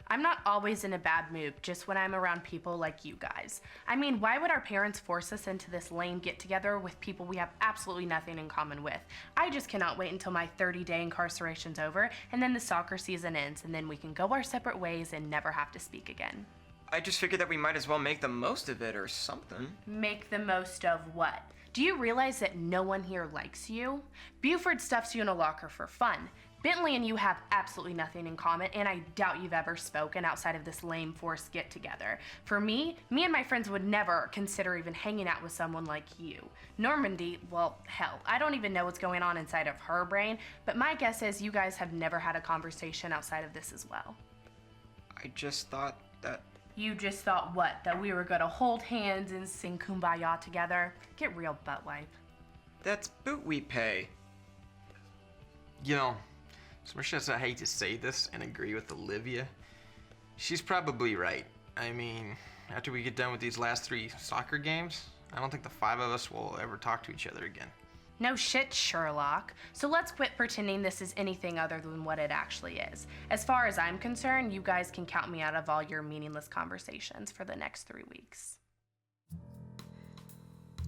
Speaker 6: I'm not always in a bad mood, just when I'm around people like you guys. I mean, why would our parents force us into this lame get-together with people we have absolutely nothing in common with? I just cannot wait until my 30-day incarceration's over, and then the soccer season ends, and then we can go our separate ways and never have to speak again.
Speaker 7: I just figured that we might as well make the most of it or something.
Speaker 6: Make the most of what? Do you realize that no one here likes you? Buford stuffs you in a locker for fun. Bentley and you have absolutely nothing in common, and I doubt you've ever spoken outside of this lame forced get-together. For me and my friends would never consider even hanging out with someone like you. Normandy, well, hell, I don't even know what's going on inside of her brain, but my guess is you guys have never had a conversation outside of this as well.
Speaker 7: I just thought that...
Speaker 6: You just thought what? That we were gonna hold hands and sing Kumbaya together? Get real, butt wipe.
Speaker 7: That's boot we pay.
Speaker 2: You know, as much as I hate to say this and agree with Olivia, she's probably right. I mean, after we get done with these last 3 soccer games, I don't think the 5 of us will ever talk to each other again.
Speaker 6: No shit, Sherlock. So let's quit pretending this is anything other than what it actually is. As far as I'm concerned, you guys can count me out of all your meaningless conversations for the next 3 weeks.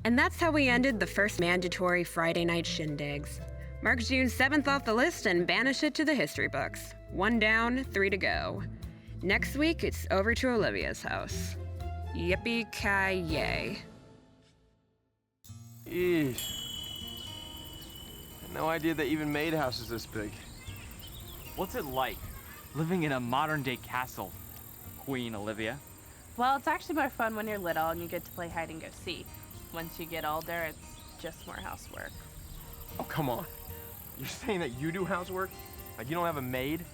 Speaker 1: And that's how we ended the first mandatory Friday night shindigs. Mark June's 7th off the list and banish it to the history books. 1 down, 3 to go. Next week, it's over to Olivia's house. Yippee-ki-yay.
Speaker 2: Eesh. No idea they even made houses this big.
Speaker 11: What's it like, living in a modern-day castle, Queen Olivia?
Speaker 4: Well, it's actually more fun when you're little and you get to play hide and go seek. Once you get older, it's just more housework.
Speaker 2: Oh, come on. You're saying that you do housework? Like you don't have a maid?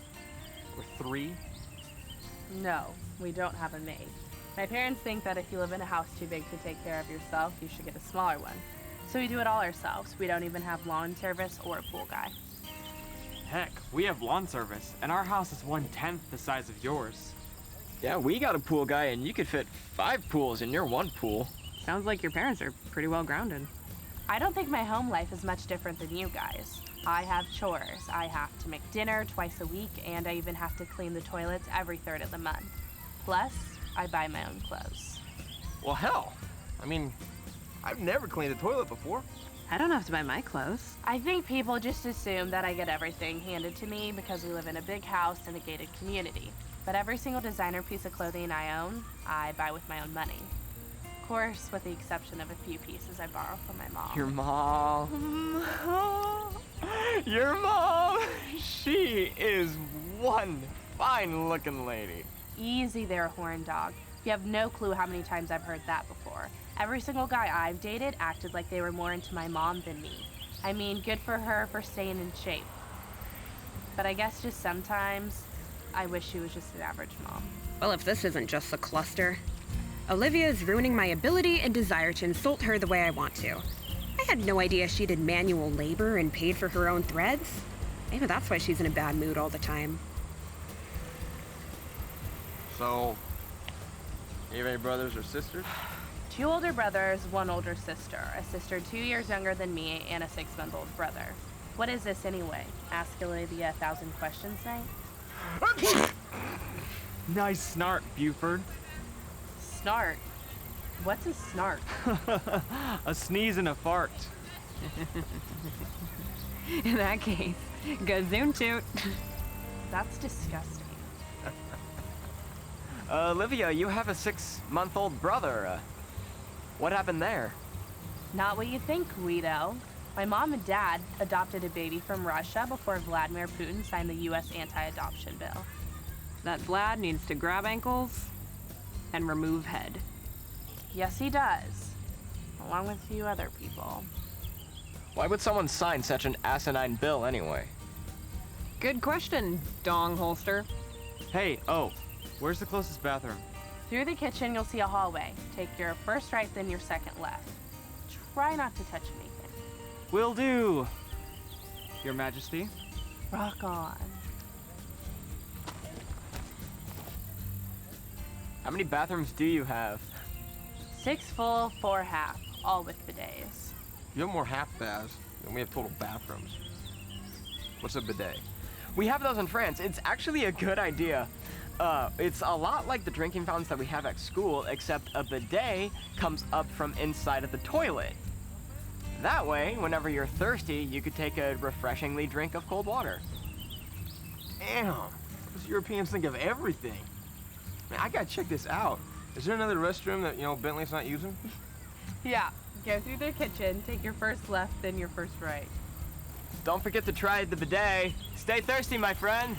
Speaker 2: Or 3?
Speaker 4: No, we don't have a maid. My parents think that if you live in a house too big to take care of yourself, you should get a smaller one. So we do it all ourselves. We don't even have lawn service or a pool guy.
Speaker 11: Heck, we have lawn service, and our house is 1/10 the size of yours.
Speaker 13: Yeah, we got a pool guy, and you could fit 5 pools in your 1 pool.
Speaker 4: Sounds like your parents are pretty well grounded. I don't think my home life is much different than you guys. I have chores. I have to make dinner twice a week, and I even have to clean the toilets every 3rd of the month. Plus, I buy my own clothes.
Speaker 2: Well, hell. I mean, I've never cleaned a toilet before.
Speaker 4: I don't have to buy my clothes. I think people just assume that I get everything handed to me because we live in a big house in a gated community. But every single designer piece of clothing I own, I buy with my own money. Of course, with the exception of a few pieces I borrow from my mom.
Speaker 13: Your mom. Your mom. She is one fine-looking lady.
Speaker 4: Easy there, horn dog. You have no clue how many times I've heard that before. Every single guy I've dated acted like they were more into my mom than me. I mean, good for her for staying in shape. But I guess just sometimes, I wish she was just an average mom.
Speaker 1: Well, if this isn't just a cluster. Olivia is ruining my ability and desire to insult her the way I want to. I had no idea she did manual labor and paid for her own threads. Maybe that's why she's in a bad mood all the time.
Speaker 2: So, you have any brothers or sisters?
Speaker 4: 2 older brothers, 1 older sister. A sister 2 years younger than me, and a 6-month-old brother. What is this anyway? Ask Olivia 1,000 questions night?
Speaker 11: Nice snart, Buford.
Speaker 4: Snart? What's a snart?
Speaker 11: A sneeze and a fart.
Speaker 4: In that case, go zoom toot. That's disgusting.
Speaker 13: Olivia, you have a 6-month-old brother. What happened there?
Speaker 4: Not what you think, Guido. My mom and dad adopted a baby from Russia before Vladimir Putin signed the U.S. anti-adoption bill.
Speaker 9: That Vlad needs to grab ankles and remove head.
Speaker 4: Yes, he does. Along with a few other people.
Speaker 13: Why would someone sign such an asinine bill anyway?
Speaker 9: Good question, dong holster.
Speaker 11: Hey, where's the closest bathroom?
Speaker 4: Through the kitchen, you'll see a hallway. Take your first right, then your second left. Try not to touch anything.
Speaker 11: Will do, Your Majesty.
Speaker 4: Rock on.
Speaker 13: How many bathrooms do you have?
Speaker 3: 6 full, 4 half, all with bidets.
Speaker 2: You have more half baths than we have total bathrooms. What's a bidet?
Speaker 12: We have those in France. It's actually a good idea. It's a lot like the drinking fountains that we have at school, except a bidet comes up from inside of the toilet. That way, whenever you're thirsty, you could take a refreshingly drink of cold water.
Speaker 2: Damn, those Europeans think of everything. Man, I gotta check this out. Is there another restroom that, Bentley's not using?
Speaker 3: Yeah, go through the kitchen, take your first left, then your first right.
Speaker 12: Don't forget to try the bidet. Stay thirsty, my friend.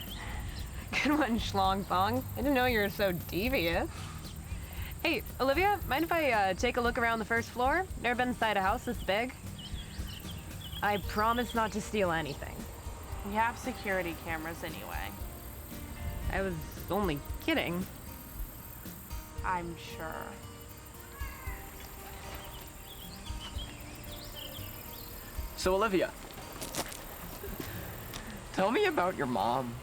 Speaker 9: Good one, Schlong Thong. I didn't know you were so devious. Hey, Olivia, mind if I take a look around the first floor? Never been inside a house this big. I promise not to steal anything.
Speaker 3: We have security cameras anyway.
Speaker 9: I was only kidding.
Speaker 3: I'm sure.
Speaker 12: So, Olivia, tell me about your mom.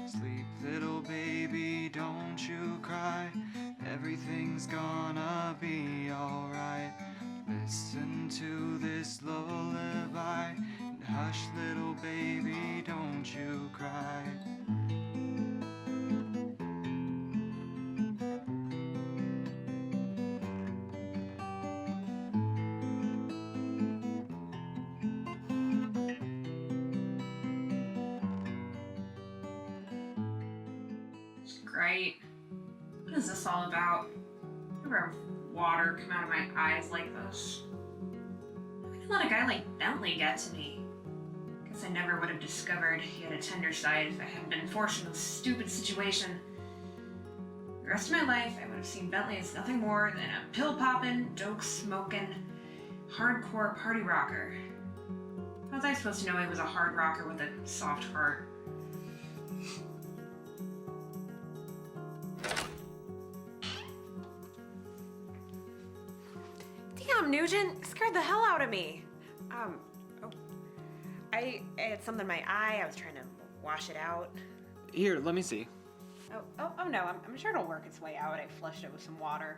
Speaker 15: Sleep, little baby, don't you cry. Everything's gonna be alright. Listen to this lullaby. And hush, little baby, don't you cry.
Speaker 1: Great. What is this all about? Never have water come out of my eyes like this. How could I let a guy like Bentley get to me? Guess I never would have discovered he had a tender side if I hadn't been forced into this stupid situation. The rest of my life, I would have seen Bentley as nothing more than a pill-popping, dope-smoking, hardcore party rocker. How was I supposed to know he was a hard rocker with a soft heart? Damn, Nugent, scared the hell out of me. I had something in my eye. I was trying to wash it out.
Speaker 15: Here, let me see.
Speaker 1: Oh no, I'm sure it'll work its way out. I flushed it with some water.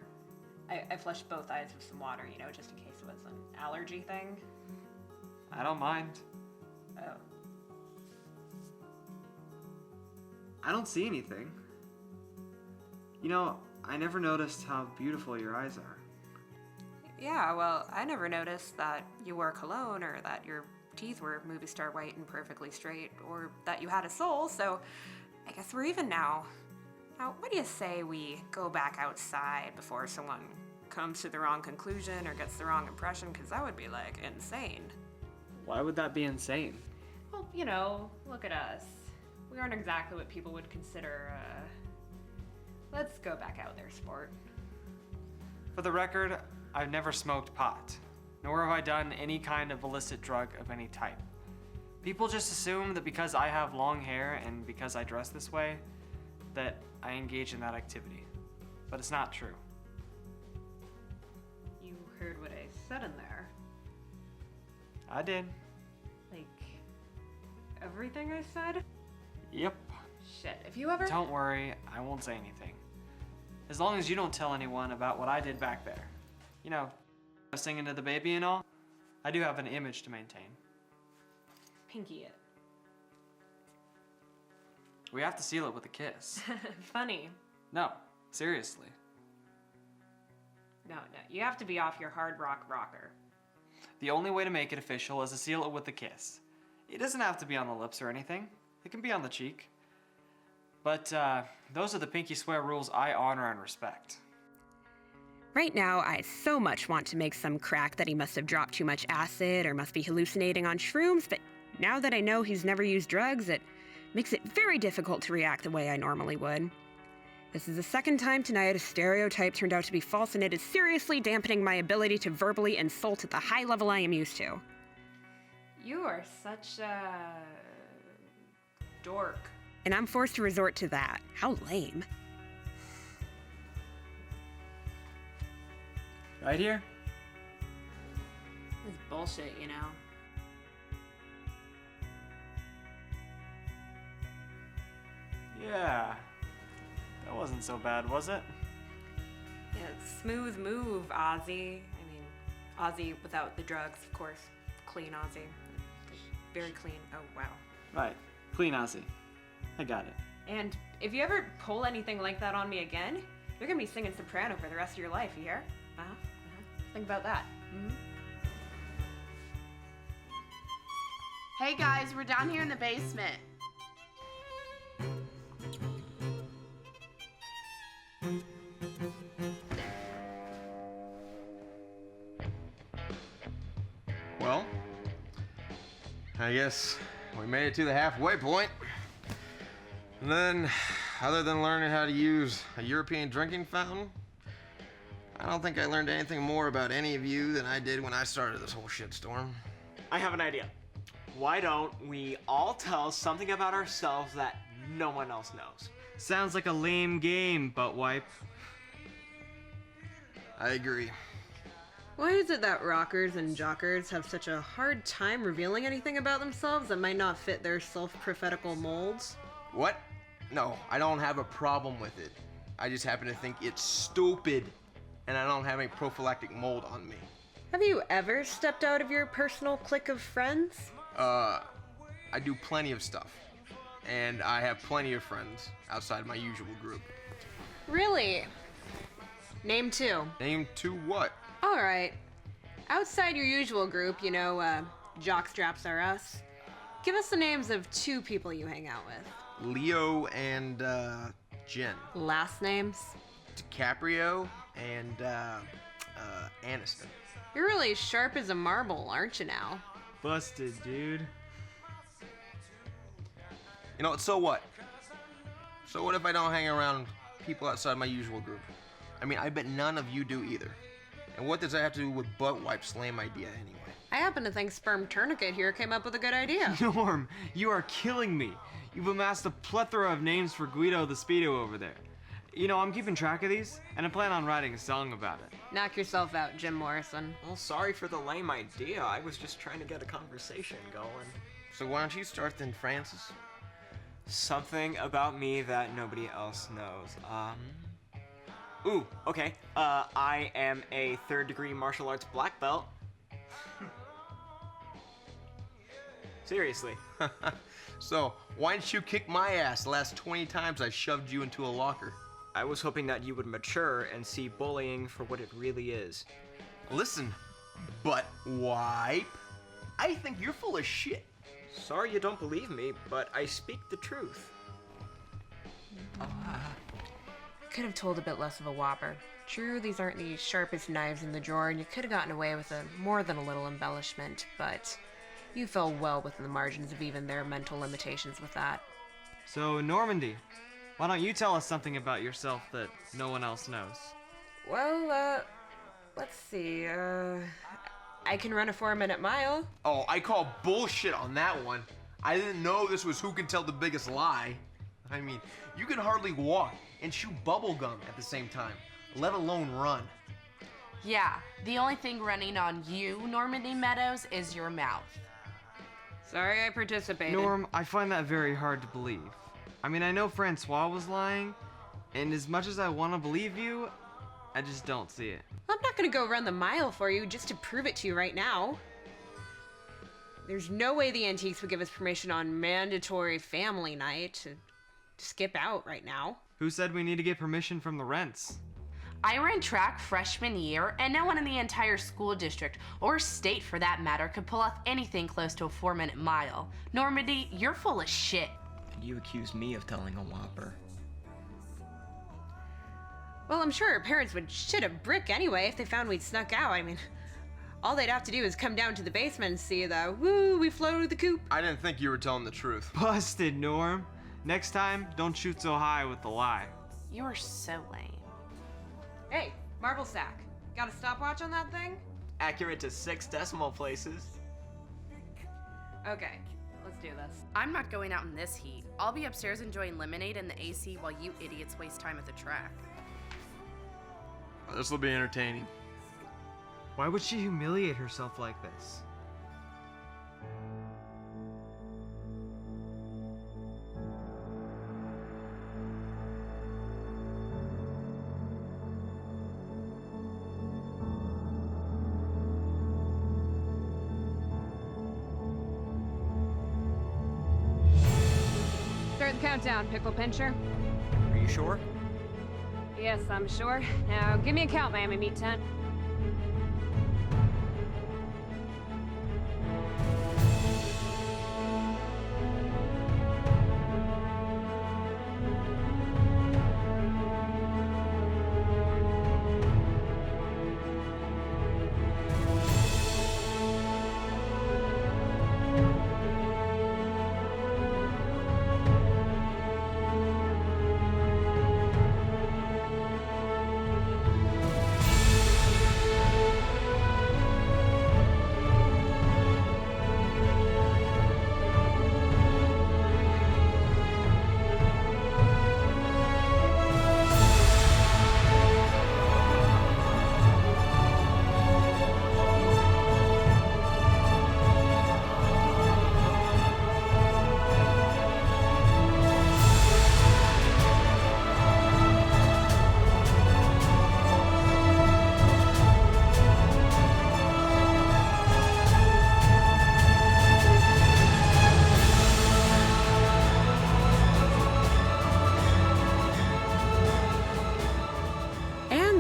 Speaker 1: I flushed both eyes with some water, just in case it was an allergy thing.
Speaker 15: I don't mind.
Speaker 1: Oh.
Speaker 15: I don't see anything. I never noticed how beautiful your eyes are.
Speaker 1: Yeah, well, I never noticed that you wore cologne or that your teeth were movie star white and perfectly straight or that you had a soul, so I guess we're even now. Now, what do you say we go back outside before someone comes to the wrong conclusion or gets the wrong impression? Because that would be, insane.
Speaker 15: Why would that be insane?
Speaker 1: Well, look at us. We aren't exactly what people would consider, let's go back out there, sport.
Speaker 15: For the record, I've never smoked pot, nor have I done any kind of illicit drug of any type. People just assume that because I have long hair and because I dress this way, that I engage in that activity. But it's not true.
Speaker 1: You heard what I said in there.
Speaker 15: I did.
Speaker 1: Everything I said?
Speaker 15: Yep.
Speaker 1: Shit, if you ever...
Speaker 15: Don't worry, I won't say anything. As long as you don't tell anyone about what I did back there. Singing to the baby and all, I do have an image to maintain.
Speaker 1: Pinky it.
Speaker 15: We have to seal it with a kiss.
Speaker 1: Funny.
Speaker 15: No, seriously.
Speaker 1: No, you have to be off your hard rock rocker.
Speaker 15: The only way to make it official is to seal it with a kiss. It doesn't have to be on the lips or anything. It can be on the cheek. But those are the pinky swear rules I honor and respect.
Speaker 1: Right now, I so much want to make some crack that he must have dropped too much acid or must be hallucinating on shrooms, but now that I know he's never used drugs, it makes it very difficult to react the way I normally would. This is the second time tonight a stereotype turned out to be false, and it is seriously dampening my ability to verbally insult at the high level I am used to. You are such a... dork. And I'm forced to resort to that. How lame.
Speaker 15: Right here?
Speaker 10: It's bullshit, you know.
Speaker 12: Yeah. That wasn't so bad, was it?
Speaker 10: Yeah, smooth move, Ozzy. I mean, Ozzy without the drugs, of course. Clean Ozzy. Very clean. Oh, wow.
Speaker 12: Right. Clean Ozzy. I got it.
Speaker 10: And if you ever pull anything like that on me again, you're gonna be singing soprano for the rest of your life, you hear? Think about that.
Speaker 6: Hey guys, we're down here in the basement.
Speaker 2: Well, I guess we made it to the halfway point. And then, other than learning how to use a European drinking fountain, I don't think I learned anything more about any of you than I did when I started this whole shitstorm.
Speaker 12: I have an idea. Why don't we all tell something about ourselves that no one else knows?
Speaker 15: Sounds like a lame game, butt wipe.
Speaker 2: I agree.
Speaker 1: Why is it that rockers and jockers have such a hard time revealing anything about themselves that might not fit their self-prophetical molds?
Speaker 2: What? No, I don't have a problem with it. I just happen to think it's stupid, and I don't have any prophylactic mold on me.
Speaker 1: Have you ever stepped out of your personal clique of friends?
Speaker 2: I do plenty of stuff, and I have plenty of friends outside my usual group.
Speaker 1: Really? Name two.
Speaker 2: Name two what?
Speaker 1: All right. Outside your usual group, you know, jockstraps are us. Give us the names of two people you hang out with.
Speaker 2: Leo and, Jen.
Speaker 1: Last names?
Speaker 2: DiCaprio and, Aniston.
Speaker 1: You're really sharp as a marble, aren't you now?
Speaker 15: Busted, dude.
Speaker 2: You know, so what? So what if I don't hang around people outside my usual group? I mean, I bet none of you do either. And what does that have to do with butt wipes' lame idea anyway?
Speaker 1: I happen to think Sperm Tourniquet here came up with a good idea.
Speaker 12: Norm, you are killing me. You've amassed a plethora of names for Guido the Speedo over there. You know, I'm keeping track of these, and I plan on writing a song about it.
Speaker 1: Knock yourself out, Jim Morrison.
Speaker 7: Well, sorry for the lame idea. I was just trying to get a conversation going.
Speaker 2: So why don't you start then, Francis?
Speaker 12: Something about me that nobody else knows. Ooh, okay. I am a third-degree martial arts black belt. Seriously.
Speaker 2: So, why didn't you kick my ass the last 20 times I shoved you into a locker?
Speaker 7: I was hoping that you would mature and see bullying for what it really is.
Speaker 2: Listen, butt wipe. I think you're full of shit.
Speaker 7: Sorry you don't believe me, but I speak the truth.
Speaker 1: Could have told a bit less of a whopper. True, these aren't the sharpest knives in the drawer, and you could have gotten away with more than a little embellishment, but you fell well within the margins of even their mental limitations with that.
Speaker 15: So, Normandy, why don't you tell us something about yourself that no one else knows?
Speaker 1: Well, let's see, I can run a 4-minute mile.
Speaker 2: Oh, I call bullshit on that one. I didn't know this was who can tell the biggest lie. I mean, you can hardly walk and chew bubble gum at the same time, let alone run.
Speaker 6: Yeah, the only thing running on you, Normandy Meadows, is your mouth.
Speaker 1: Sorry I participated.
Speaker 15: Norm, I find that very hard to believe. I mean, I know Francois was lying, and as much as I want to believe you, I just don't see it.
Speaker 1: I'm not gonna go run the mile for you just to prove it to you right now. There's no way the Antiques would give us permission on mandatory family night to skip out right now.
Speaker 15: Who said we need to get permission from the rents?
Speaker 6: I ran track freshman year, and no one in the entire school district, or state for that matter, could pull off anything close to a 4-minute mile. Normandy, you're full of shit.
Speaker 7: You accuse me of telling a whopper.
Speaker 1: Well, I'm sure our parents would shit a brick anyway if they found we'd snuck out. I mean, all they'd have to do is come down to the basement and see the, woo, we floated the coop.
Speaker 2: I didn't think you were telling the truth.
Speaker 15: Busted, Norm. Next time, don't shoot so high with the lie.
Speaker 6: You are so lame.
Speaker 1: Hey, marble sack. Got a stopwatch on that thing?
Speaker 12: Accurate to 6 decimal places.
Speaker 1: Okay, let's do this.
Speaker 6: I'm not going out in this heat. I'll be upstairs enjoying lemonade in the AC while you idiots waste time at the track.
Speaker 2: This will be entertaining.
Speaker 15: Why would she humiliate herself like this?
Speaker 10: Start the countdown, pickle pincher.
Speaker 12: Are you sure?
Speaker 10: Yes, I'm sure. Now, give me a count, Miami Meat Tent.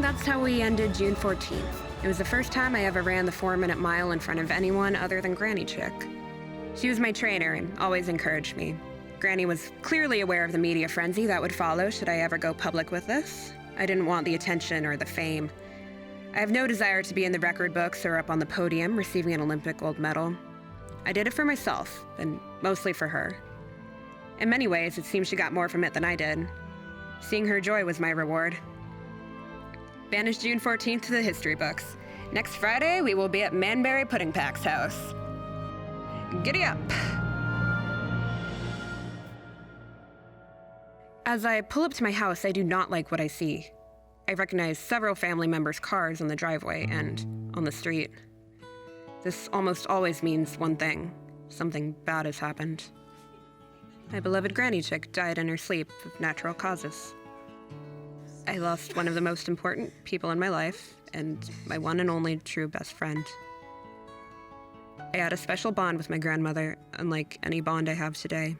Speaker 10: That's how we ended June 14th. It was the first time I ever ran the 4-minute mile in front of anyone other than Granny Chick. She was my trainer and always encouraged me. Granny was clearly aware of the media frenzy that would follow should I ever go public with this. I didn't want the attention or the fame. I have no desire to be in the record books or up on the podium receiving an Olympic gold medal. I did it for myself, and mostly for her. In many ways, it seems she got more from it than I did. Seeing her joy was my reward. Banish June 14th to the history books. Next Friday, we will be at Manberry Pudding Pack's house. Giddy up! As I pull up to my house, I do not like what I see. I recognize several family members' cars on the driveway and on the street. This almost always means one thing. Something bad has happened. My beloved Granny Chick died in her sleep of natural causes. I lost one of the most important people in my life, and my one and only true best friend. I had a special bond with my grandmother, unlike any bond I have today.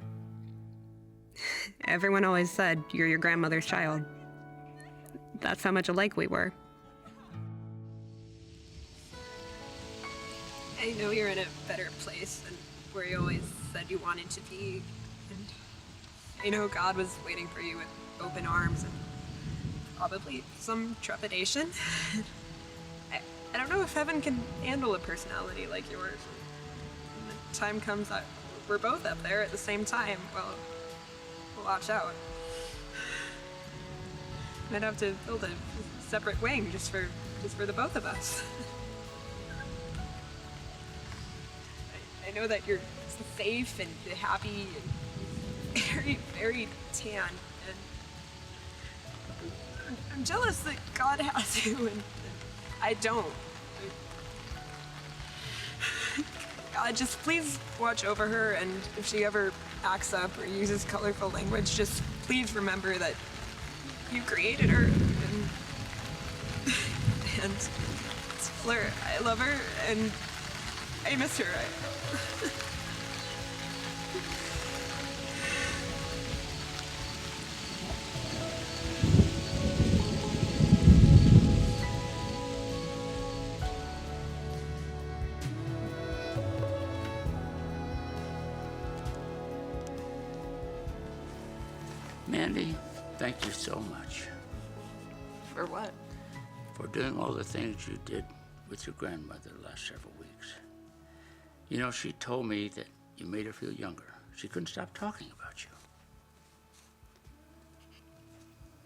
Speaker 10: Everyone always said, "You're your grandmother's child." That's how much alike we were. I know you're in a better place than where you always said you wanted to be, and I know God was waiting for you with open arms and probably some trepidation. I don't know if heaven can handle a personality like yours. When the time comes that we're both up there at the same time, well, watch out. Might have to build a separate wing just for the both of us. I know that you're safe and happy and very, very tan, and I'm jealous that God has you and I don't. God, just please watch over her, and if she ever acts up or uses colorful language, just please remember that you created her, and tell her I love her and I miss her.
Speaker 21: Mandy, thank you so much
Speaker 3: For what?
Speaker 21: for doing all the things you did with your grandmother the last several weeks. You know, she told me that you made her feel younger. She couldn't stop talking about you.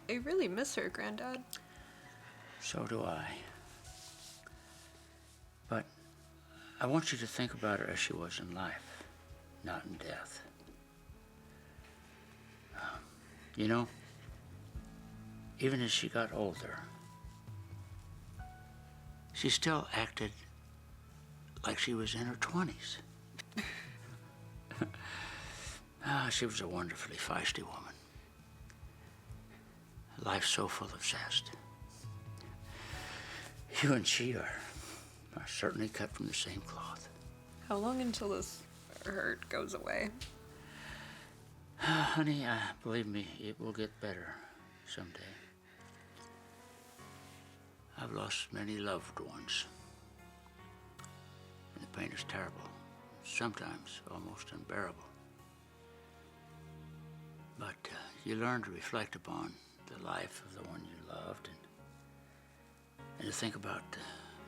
Speaker 1: I really miss her, Granddad.
Speaker 21: So do I. But I want you to think about her as she was in life, not in death. You know, even as she got older, she still acted like she was in her 20s. She was a wonderfully feisty woman. Life's so full of zest. You and she are certainly cut from the same cloth.
Speaker 1: How long until this hurt goes away?
Speaker 21: Honey, believe me, it will get better someday. I've lost many loved ones. And the pain is terrible, sometimes almost unbearable. But you learn to reflect upon the life of the one you loved and to think about the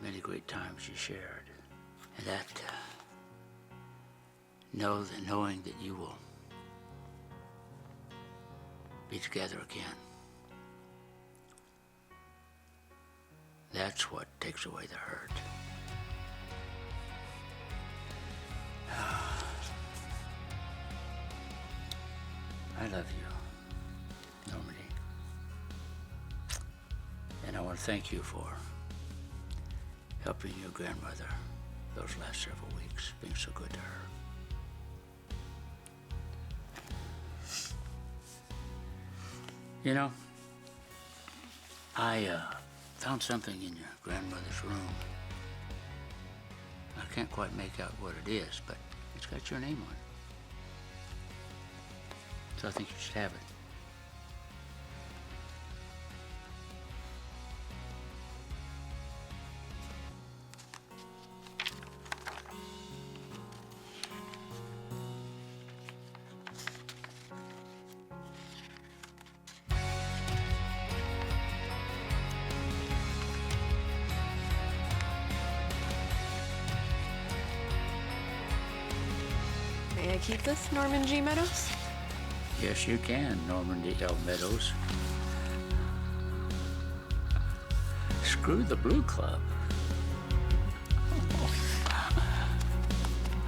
Speaker 21: many great times you shared. And that, knowing that you will be together again. That's what takes away the hurt. I love you, Normandy. And I want to thank you for helping your grandmother those last several weeks, being so good to her. You know, I found something in your grandmother's room. I can't quite make out what it is, but it's got your name on it. So I think you should have it.
Speaker 1: May I keep this, Norman G. Meadows?
Speaker 21: Yes, you can, Normandy L. Meadows. Screw the Blue Club.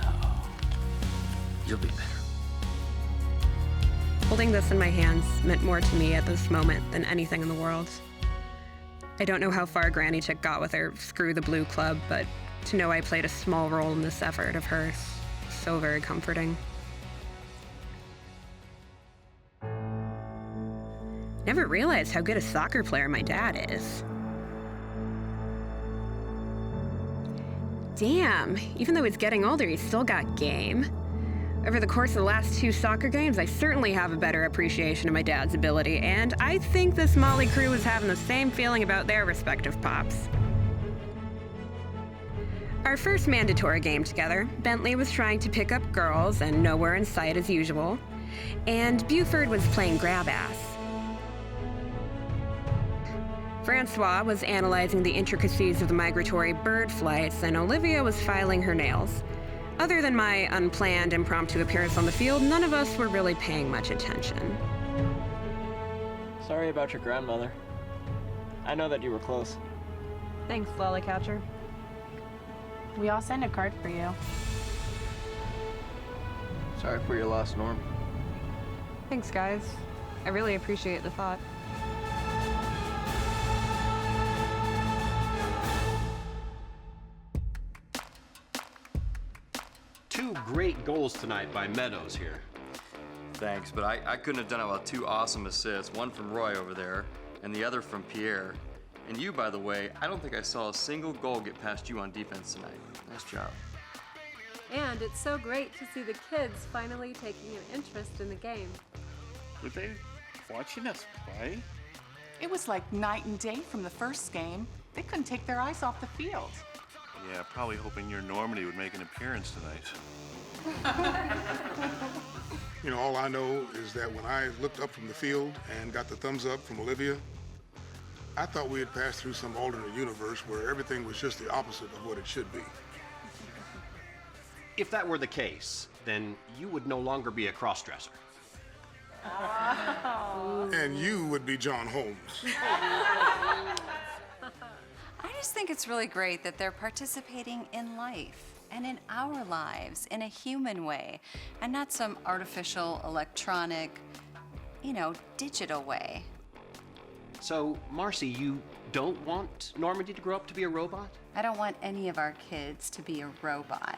Speaker 21: Oh, you'll be better.
Speaker 1: Holding this in my hands meant more to me at this moment than anything in the world. I don't know how far Granny Chick got with her Screw the Blue Club, but to know I played a small role in this effort of hers, so very comforting. Never realized how good a soccer player my dad is. Damn, even though he's getting older, he's still got game. Over the course of the last 2 soccer games, I certainly have a better appreciation of my dad's ability, and I think this motley crew is having the same feeling about their respective pops. Our first mandatory game together, Bentley was trying to pick up girls and nowhere in sight as usual, and Buford was playing grab-ass. Francois was analyzing the intricacies of the migratory bird flights, and Olivia was filing her nails. Other than my unplanned impromptu appearance on the field, none of us were really paying much attention.
Speaker 12: Sorry about your grandmother. I know that you were close.
Speaker 10: Thanks, Lollycatcher.
Speaker 6: We all signed a card for you.
Speaker 12: Sorry for your loss, Norm.
Speaker 10: Thanks, guys. I really appreciate the thought.
Speaker 8: Two great goals tonight by Meadows here.
Speaker 14: Thanks, but I couldn't have done it without 2 awesome assists, one from Roy over there, and the other from Pierre. And you, by the way, I don't think I saw a single goal get past you on defense tonight. Nice job.
Speaker 9: And it's so great to see the kids finally taking an interest in the game.
Speaker 17: Were they watching us play?
Speaker 16: It was like night and day from the first game. They couldn't take their eyes off the field.
Speaker 5: Yeah, probably hoping your Normandy would make an appearance tonight.
Speaker 17: You know, all I know is that when I looked up from the field and got the thumbs up from Olivia, I thought we had passed through some alternate universe where everything was just the opposite of what it should be.
Speaker 8: If that were the case, then you would no longer be a cross-dresser.
Speaker 17: And you would be John Holmes.
Speaker 24: I just think it's really great that they're participating in life and in our lives in a human way and not some artificial, electronic, digital way.
Speaker 8: So, Marcy, you don't want Normandy to grow up to be a robot?
Speaker 24: I don't want any of our kids to be a robot.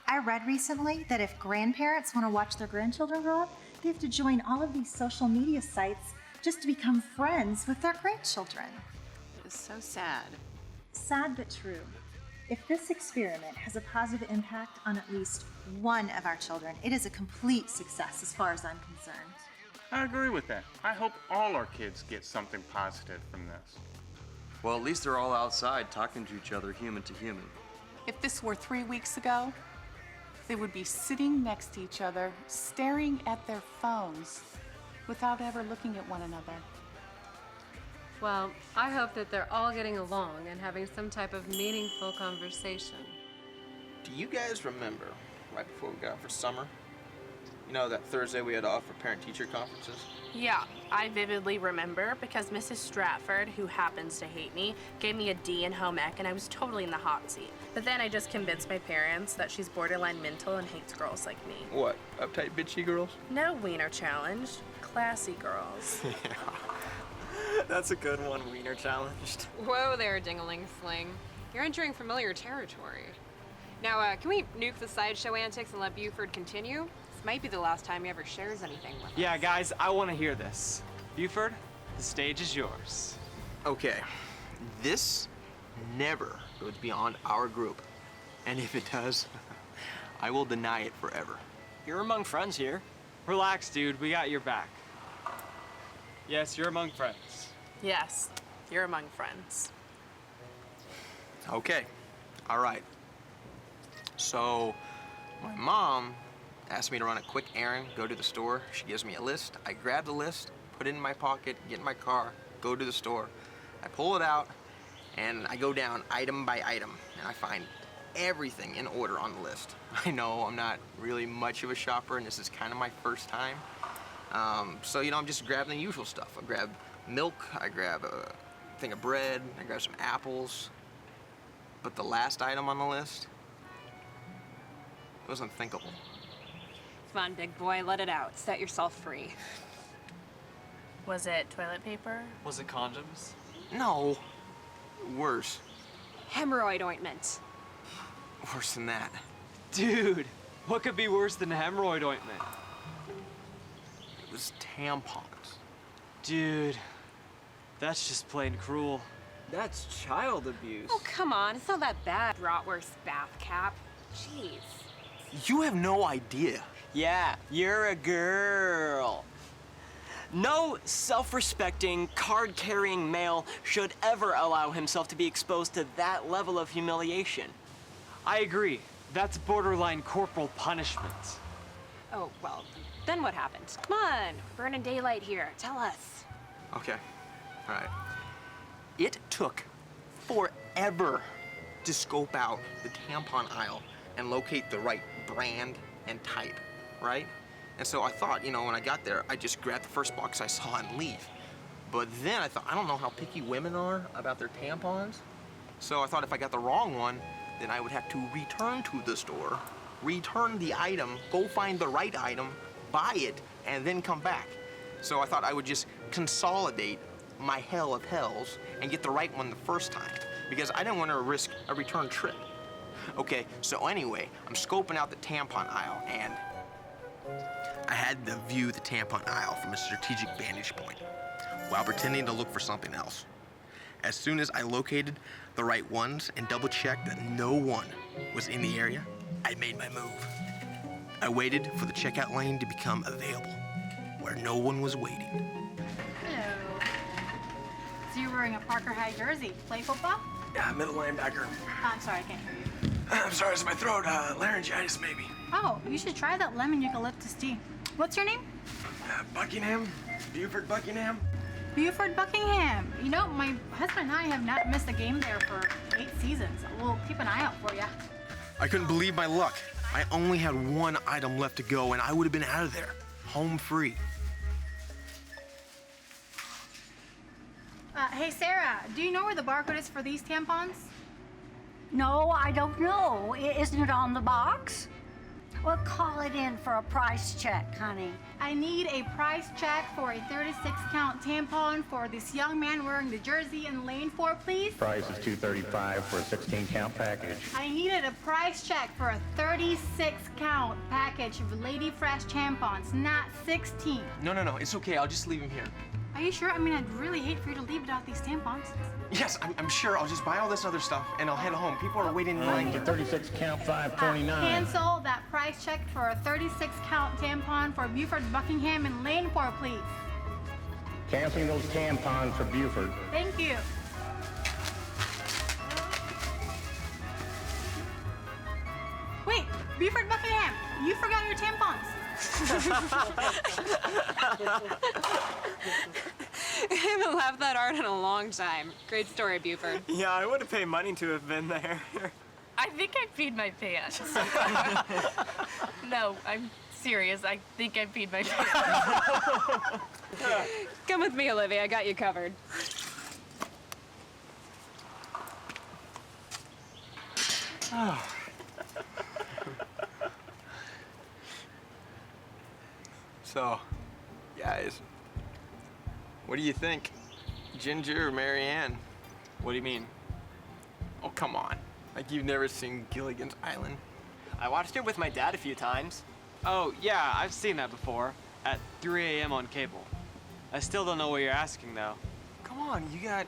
Speaker 18: I read recently that if grandparents want to watch their grandchildren grow up, they have to join all of these social media sites just to become friends with their grandchildren.
Speaker 24: It is so sad.
Speaker 18: Sad but true. If this experiment has a positive impact on at least one of our children, it is a complete success as far as I'm concerned.
Speaker 19: I agree with that. I hope all our kids get something positive from this.
Speaker 14: Well, at least they're all outside talking to each other, human to human.
Speaker 16: If this were 3 weeks ago, they would be sitting next to each other, staring at their phones without ever looking at one another.
Speaker 9: Well, I hope that they're all getting along and having some type of meaningful conversation.
Speaker 2: Do you guys remember right before we got out for summer? You know, that Thursday we had off for parent-teacher conferences?
Speaker 6: Yeah, I vividly remember because Mrs. Stratford, who happens to hate me, gave me a D in home ec and I was totally in the hot seat. But then I just convinced my parents that she's borderline mental and hates girls like me.
Speaker 2: What, uptight bitchy girls?
Speaker 6: No wiener challenge, classy girls.
Speaker 12: That's a good one, wiener challenged.
Speaker 10: Whoa there, Dingling Sling. You're entering familiar territory. Now, can we nuke the sideshow antics and let Buford continue? This might be the last time he ever shares anything with us.
Speaker 12: Yeah, guys, I want to hear this. Buford, the stage is yours.
Speaker 2: Okay, this never goes beyond our group. And if it does, I will deny it forever.
Speaker 12: You're among friends here. Relax, dude. We got your back. Yes, you're among friends.
Speaker 6: Yes, you're among friends.
Speaker 2: Okay, all right. So, my mom asked me to run a quick errand, go to the store. She gives me a list. I grab the list, put it in my pocket, get in my car, go to the store. I pull it out, and I go down item by item, and I find everything in order on the list. I know I'm not really much of a shopper, and this is kind of my first time. So, you know, I'm just grabbing the usual stuff. I grab milk, I grab a thing of bread, I grab some apples. But the last item on the list was unthinkable.
Speaker 10: Come on, big boy, let it out. Set yourself free.
Speaker 6: Was it toilet paper?
Speaker 12: Was it condoms?
Speaker 2: No, worse.
Speaker 10: Hemorrhoid ointment.
Speaker 2: Worse than that.
Speaker 12: Dude, what could be worse than hemorrhoid ointment?
Speaker 2: It was tampons.
Speaker 12: Dude, that's just plain cruel. That's child abuse.
Speaker 10: Oh, come on. It's not that bad. Bratwurst bath cap. Jeez.
Speaker 2: You have no idea.
Speaker 12: Yeah, you're a girl. No self-respecting, card-carrying male should ever allow himself to be exposed to that level of humiliation. I agree. That's borderline corporal punishment.
Speaker 10: Oh, well, then what happened? Come on. Burning daylight here. Tell us.
Speaker 2: Okay, all right. It took forever to scope out the tampon aisle and locate the right brand and type, right? And so I thought, you know, when I got there, I'd just grab the first box I saw and leave. But then I thought, I don't know how picky women are about their tampons. So I thought if I got the wrong one, then I would have to return to the store, return the item, go find the right item, buy it, and then come back. So I thought I would just consolidate my hell of hells and get the right one the first time because I didn't want to risk a return trip. Okay, so anyway, I'm scoping out the tampon aisle and I had to view the tampon aisle from a strategic vantage point while pretending to look for something else. As soon as I located the right ones and double-checked that no one was in the area, I made my move. I waited for the checkout lane to become available, where no one was waiting.
Speaker 22: Hello. So you're wearing a Parker High jersey. Play football?
Speaker 2: Yeah, middle linebacker.
Speaker 22: I'm sorry, I can't hear you.
Speaker 2: I'm sorry, it's my throat. Laryngitis, maybe.
Speaker 22: Oh, you should try that lemon eucalyptus tea. What's your name?
Speaker 2: Buckingham? Buford Buckingham?
Speaker 22: Buford Buckingham. You know, my husband and I have not missed a game there for 8 seasons. We'll keep an eye out for you.
Speaker 2: I couldn't believe my luck. I only had one item left to go, and I would have been out of there, home free.
Speaker 22: Hey, Sarah, do you know where the barcode is for these tampons?
Speaker 23: No, I don't know. Isn't it on the box?
Speaker 4: Well, call it in for a price check, honey.
Speaker 22: I need a price check for a 36-count tampon for this young man wearing the jersey in lane 4, please.
Speaker 11: Price is $235 for a 16-count package.
Speaker 22: I needed a price check for a 36-count package of Lady Fresh tampons, not 16.
Speaker 2: No, it's okay. I'll just leave him here.
Speaker 22: Are you sure? I mean, I'd really hate for you to leave without these tampons.
Speaker 2: Yes, I'm sure. I'll just buy all this other stuff and I'll head home. People are waiting in line.
Speaker 11: The 36-count, $529.
Speaker 22: Cancel that price check for a 36-count tampon for Buford Buckingham in lane 4, please.
Speaker 11: Canceling those tampons for Buford.
Speaker 22: Thank you. Wait, Buford Buckingham, you forgot your tampons.
Speaker 9: I haven't laughed that hard in a long time. Great story, Buford.
Speaker 12: Yeah, I would have paid money to have been there.
Speaker 6: I think I peed my pants. No, I'm serious. I think I peed my pants.
Speaker 9: Come with me, Olivia. I got you covered.
Speaker 2: So, guys, what do you think? Ginger or Marianne?
Speaker 12: What do you mean?
Speaker 2: Oh, come on. Like you've never seen Gilligan's Island?
Speaker 12: I watched it with my dad a few times. Oh, yeah, I've seen that before. At 3 a.m. on cable. I still don't know what you're asking, though.
Speaker 2: Come on, you got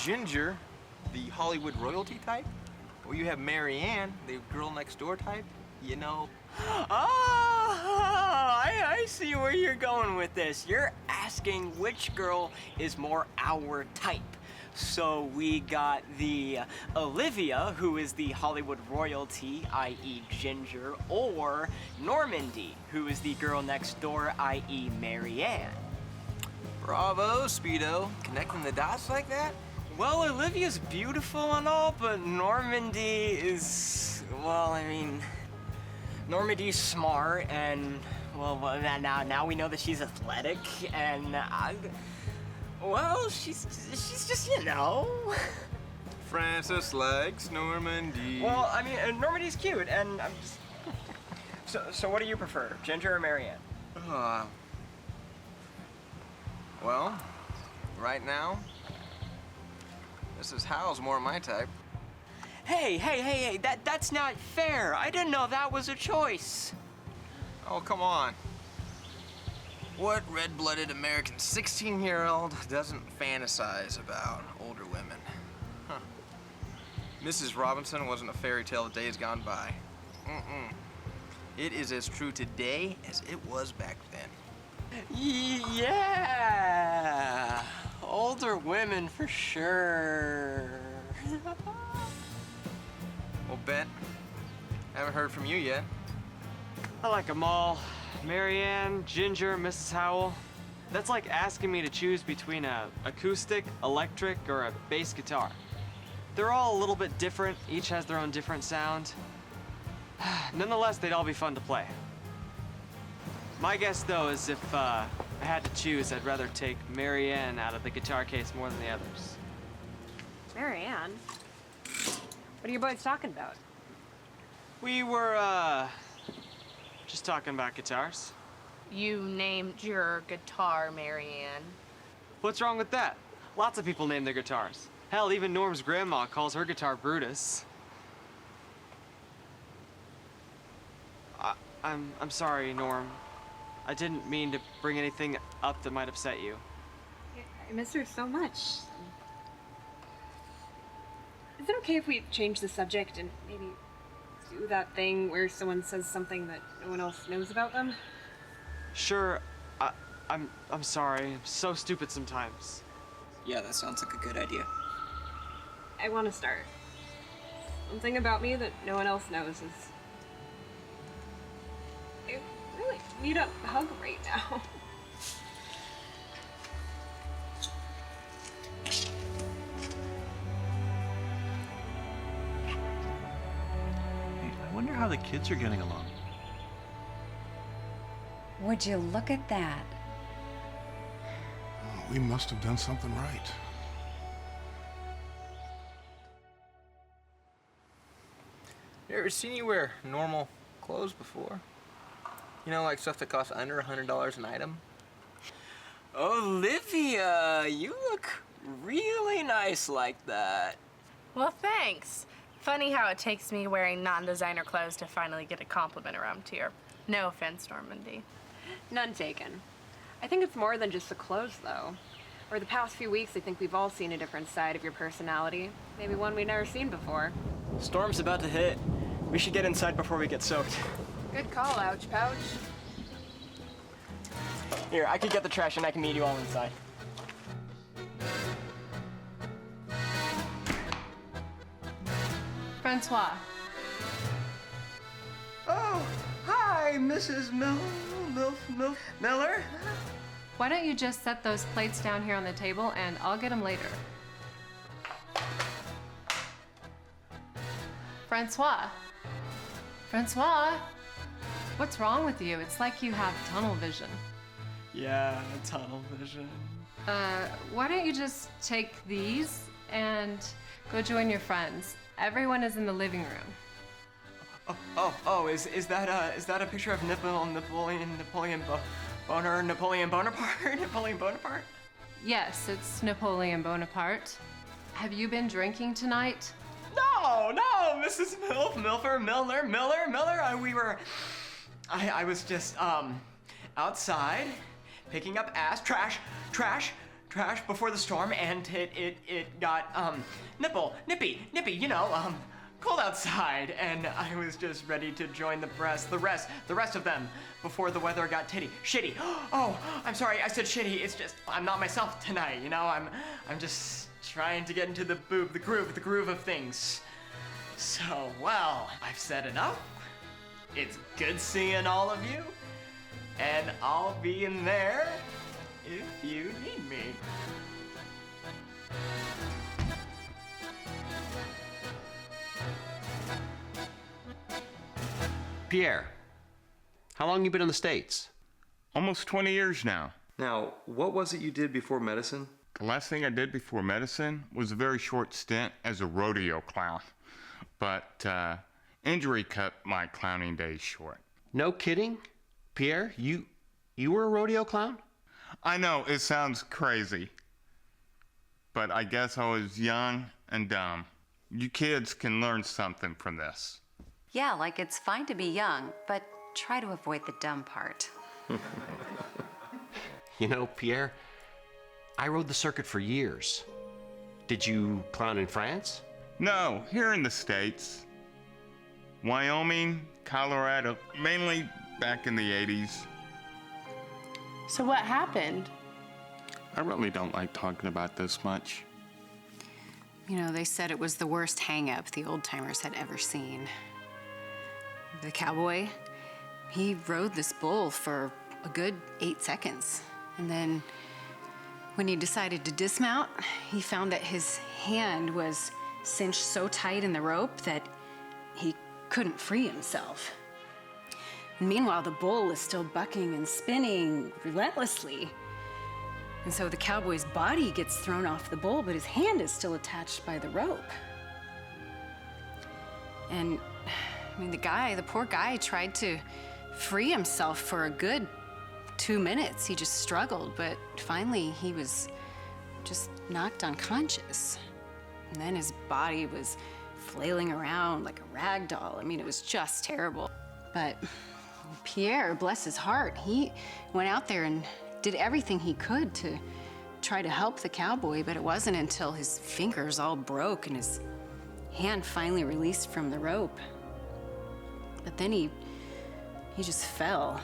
Speaker 2: Ginger, the Hollywood royalty type, or you have Marianne, the girl next door type, you know.
Speaker 12: I see where you're going with this. You're asking which girl is more our type. So we got the Olivia, who is the Hollywood royalty, i.e. Ginger, or Normandy, who is the girl next door, i.e. Marianne.
Speaker 2: Bravo, Speedo. Connecting the dots like that?
Speaker 12: Well, Olivia's beautiful and all, but Normandy is, well, I mean, Normandy's smart and, well, now we know that she's athletic and, well, she's just, you know.
Speaker 2: Francis likes Normandy.
Speaker 12: Well, I mean, Normandy's cute, and I'm just... So what do you prefer, Ginger or Marianne?
Speaker 2: Well, right now, Mrs. Howell's more my type.
Speaker 12: Hey, that's not fair. I didn't know that was a choice.
Speaker 2: Oh, come on. What red-blooded American 16-year-old doesn't fantasize about older women? Huh. Mrs. Robinson wasn't a fairy tale of days gone by. It is as true today as it was back then.
Speaker 12: Yeah, older women for sure.
Speaker 2: Well, Bet, haven't heard from you yet.
Speaker 12: I like them all. Marianne, Ginger, Mrs. Howell. That's like asking me to choose between a acoustic, electric, or a bass guitar. They're all a little bit different. Each has their own different sound. Nonetheless, they'd all be fun to play. My guess, though, is if I had to choose, I'd rather take Marianne out of the guitar case more than the others.
Speaker 9: Marianne? What are you boys talking about?
Speaker 12: We were, just talking about guitars.
Speaker 6: You named your guitar Marianne.
Speaker 12: What's wrong with that? Lots of people name their guitars. Hell, even Norm's grandma calls her guitar Brutus. I'm sorry, Norm. I didn't mean to bring anything up that might upset you.
Speaker 9: I miss her so much. Is it okay if we change the subject and maybe do that thing where someone says something that no one else knows about them?
Speaker 12: Sure. I'm sorry. I'm so stupid sometimes.
Speaker 13: Yeah, that sounds like a good idea.
Speaker 9: I want to start. Something about me that no one else knows is... I really need a hug right now.
Speaker 5: I wonder how the kids are getting along.
Speaker 24: Would you look at that?
Speaker 17: Oh, we must have done something right.
Speaker 2: You ever seen you wear normal clothes before? You know, like stuff that costs under $100 an item.
Speaker 12: Olivia, you look really nice like that.
Speaker 6: Well, thanks. Funny how it takes me wearing non-designer clothes to finally get a compliment around here. No offense, Normandy.
Speaker 10: None taken. I think it's more than just the clothes, though. Over the past few weeks, I think we've all seen a different side of your personality. Maybe one we've never seen before.
Speaker 12: Storm's about to hit. We should get inside before we get soaked.
Speaker 10: Good call, Ouch Pouch.
Speaker 12: Here, I could get the trash and I can meet you all inside.
Speaker 6: Francois.
Speaker 7: Oh, hi, Mrs. Miller.
Speaker 9: Why don't you just set those plates down here on the table and I'll get them later. Francois. Francois. What's wrong with you? It's like you have tunnel vision.
Speaker 12: Yeah, tunnel vision.
Speaker 9: Why don't you just take these and go join your friends? Everyone is in the living room.
Speaker 12: Is that a picture of Napoleon Bonaparte?
Speaker 9: Yes, it's Napoleon Bonaparte. Have you been drinking tonight?
Speaker 12: No, Mrs. Miller. I was just outside picking up trash before the storm, and it got nippy, you know, cold outside, and I was just ready to join the rest of them before the weather got shitty. Oh, I'm sorry, I said shitty. It's just I'm not myself tonight, you know. I'm just trying to get into the groove of things. So, well, I've said enough. It's good seeing all of you, and I'll be in there if you need me.
Speaker 8: Pierre, how long you been in the States?
Speaker 19: Almost 20 years now.
Speaker 14: Now, what was it you did before medicine?
Speaker 19: The last thing I did before medicine was a very short stint as a rodeo clown. But injury cut my clowning days short.
Speaker 8: No kidding? Pierre, you were a rodeo clown?
Speaker 19: I know, it sounds crazy. But I guess I was young and dumb. You kids can learn something from this.
Speaker 24: Yeah, like it's fine to be young, but try to avoid the dumb part.
Speaker 8: You know, Pierre, I rode the circuit for years. Did you clown in France?
Speaker 19: No, here in the States. Wyoming, Colorado, mainly back in the 80s.
Speaker 6: So what happened?
Speaker 19: I really don't like talking about this much.
Speaker 24: You know, they said it was the worst hang-up the old-timers had ever seen. The cowboy, he rode this bull for a good 8 seconds. And then when he decided to dismount, he found that his hand was cinched so tight in the rope that he couldn't free himself. And meanwhile, the bull is still bucking and spinning relentlessly. And so the cowboy's body gets thrown off the bull, but his hand is still attached by the rope. And I mean, the poor guy tried to free himself for a good 2 minutes. He just struggled, but finally he was just knocked unconscious. And then his body was flailing around like a rag doll. I mean, it was just terrible. But Pierre, bless his heart, he went out there and did everything he could to try to help the cowboy, but it wasn't until his fingers all broke and his hand finally released from the rope. But then he just fell,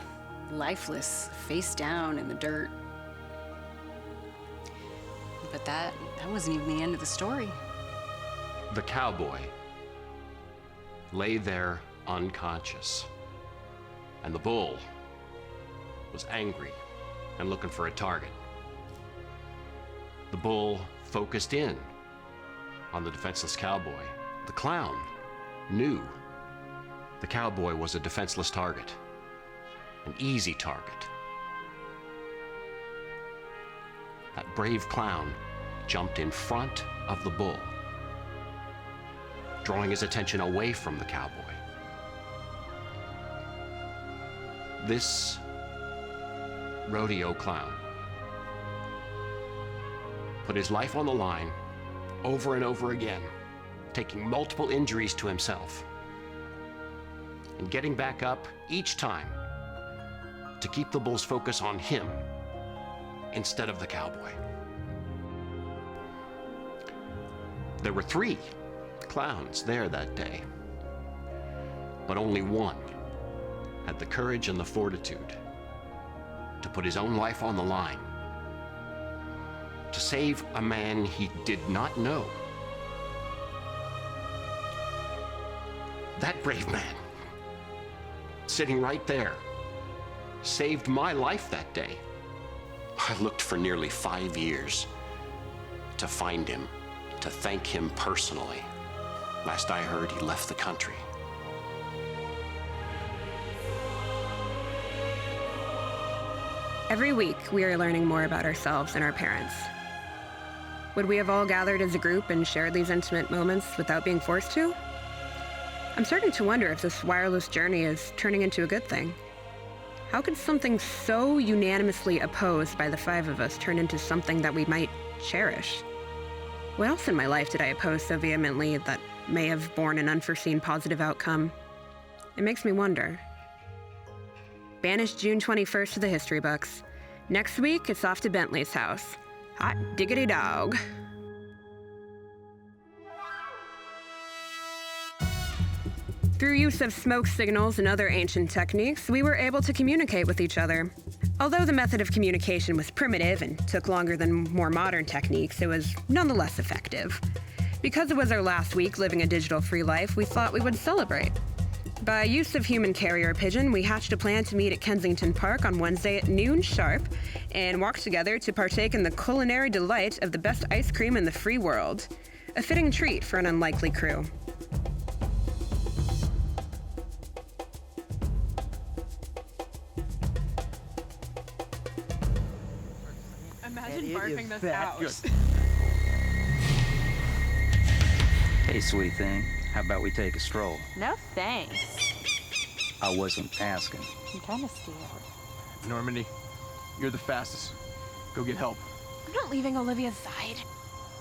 Speaker 24: lifeless, face down in the dirt. But that wasn't even the end of the story.
Speaker 8: The cowboy lay there unconscious, and the bull was angry and looking for a target. The bull focused in on the defenseless cowboy. The clown knew the cowboy was a defenseless target, an easy target. That brave clown jumped in front of the bull, drawing his attention away from the cowboy. This rodeo clown put his life on the line over and over again, taking multiple injuries to himself and getting back up each time to keep the Bulls' focus on him instead of the cowboy. There were 3 clowns there that day, but only one had the courage and the fortitude to put his own life on the line to save a man he did not know. That brave man, sitting right there, saved my life that day. I looked for nearly 5 years to find him, to thank him personally. Last I heard, he left the country.
Speaker 1: Every week, we are learning more about ourselves and our parents. Would we have all gathered as a group and shared these intimate moments without being forced to? I'm starting to wonder if this wireless journey is turning into a good thing. How could something so unanimously opposed by the 5 of us turn into something that we might cherish? What else in my life did I oppose so vehemently that may have borne an unforeseen positive outcome? It makes me wonder. Banished June 21st to the history books. Next week, it's off to Bentley's house. Hot diggity dog. Through use of smoke signals and other ancient techniques, we were able to communicate with each other. Although the method of communication was primitive and took longer than more modern techniques, it was nonetheless effective. Because it was our last week living a digital-free life, we thought we would celebrate. By use of human carrier pigeon, we hatched a plan to meet at Kensington Park on Wednesday at noon sharp and walk together to partake in the culinary delight of the best ice cream in the free world. A fitting treat for an unlikely crew.
Speaker 10: Imagine barfing this out.
Speaker 3: Hey, sweet thing. How about we take a stroll?
Speaker 22: No thanks.
Speaker 3: I wasn't asking.
Speaker 22: I'm kind of scared.
Speaker 12: Normandy, you're the fastest. Go get help.
Speaker 6: I'm not leaving Olivia's side.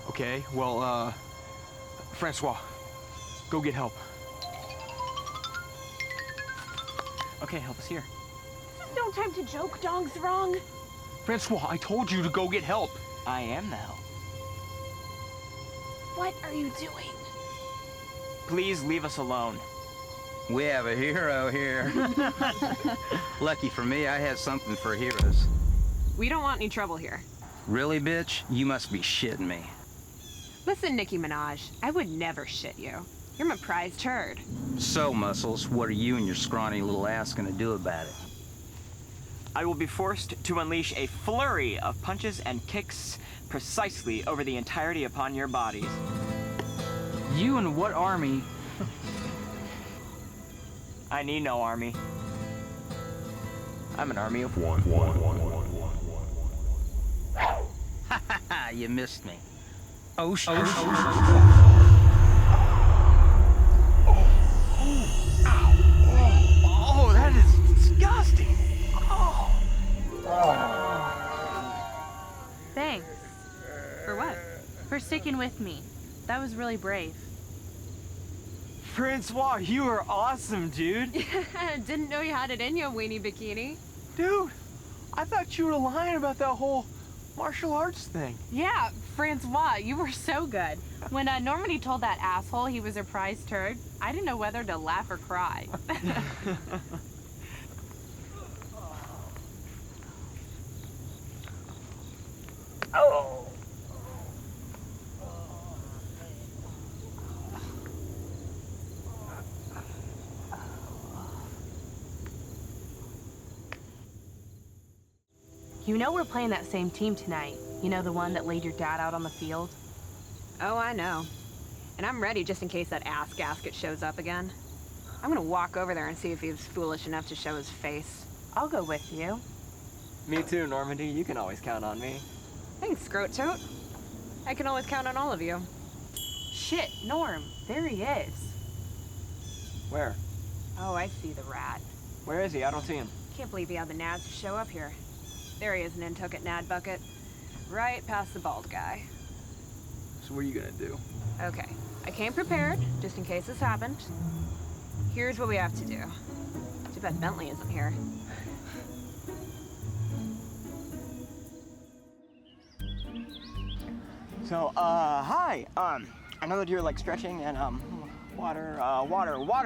Speaker 12: Okay, well, Francois, go get help. Okay, help us here.
Speaker 22: This is no time to joke. Dog's wrong.
Speaker 12: Francois, I told you to go get help. I am the help.
Speaker 6: What are you doing?
Speaker 12: Please leave us alone.
Speaker 3: We have a hero here. Lucky for me, I had something for heroes.
Speaker 10: We don't want any trouble here.
Speaker 3: Really, bitch? You must be shitting me.
Speaker 10: Listen, Nicki Minaj, I would never shit you. You're my prized turd.
Speaker 3: So, Muscles, what are you and your scrawny little ass gonna do about it?
Speaker 12: I will be forced to unleash a flurry of punches and kicks precisely over the entirety upon your bodies.
Speaker 15: You and what army?
Speaker 12: I need no army. I'm an army of one.
Speaker 3: Ha ha ha, you missed me. Oh,
Speaker 12: Oh, that is disgusting.
Speaker 6: Thanks.
Speaker 10: For what?
Speaker 6: For sticking with me. That was really brave.
Speaker 12: Francois, you are awesome, dude.
Speaker 10: Didn't know you had it in you, weenie bikini.
Speaker 12: Dude, I thought you were lying about that whole martial arts thing.
Speaker 6: Yeah, Francois, you were so good. When Normandy told that asshole he was her prized turd, I didn't know whether to laugh or cry.
Speaker 12: Oh.
Speaker 6: You know we're playing that same team tonight. You know, the one that laid your dad out on the field?
Speaker 10: Oh, I know. And I'm ready just in case that ass gasket shows up again. I'm gonna walk over there and see if he's foolish enough to show his face.
Speaker 6: I'll go with you.
Speaker 12: Me too, Normandy. You can always count on me.
Speaker 10: Thanks, Scroat Tote. I can always count on all of you.
Speaker 6: Shit, Norm, there he is.
Speaker 12: Where?
Speaker 10: Oh, I see the rat.
Speaker 12: Where is he? I don't see him.
Speaker 10: Can't believe he had the nads to show up here. There he is, an Nantucket Nad bucket. Right past the bald guy.
Speaker 12: So what are you gonna do?
Speaker 10: Okay, I came prepared, just in case this happened. Here's what we have to do. Too bad Bentley isn't here.
Speaker 12: So, hi. I know that you're like stretching and water,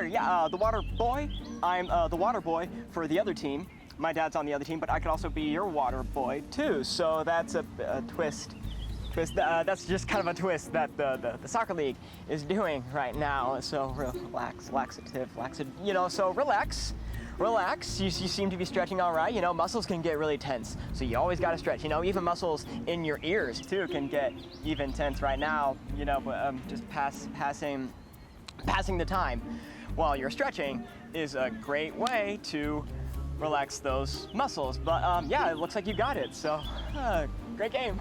Speaker 12: yeah, the water boy. I'm the water boy for the other team. My dad's on the other team, but I could also be your water boy too. So that's a twist. That's just kind of a twist that the soccer league is doing right now. So laxative, you know. So relax. You seem to be stretching all right. You know, muscles can get really tense, so you always got to stretch. You know, even muscles in your ears too can get even tense right now. You know, but just passing the time while you're stretching is a great way to relax those muscles. But yeah, it looks like you got it. So great game.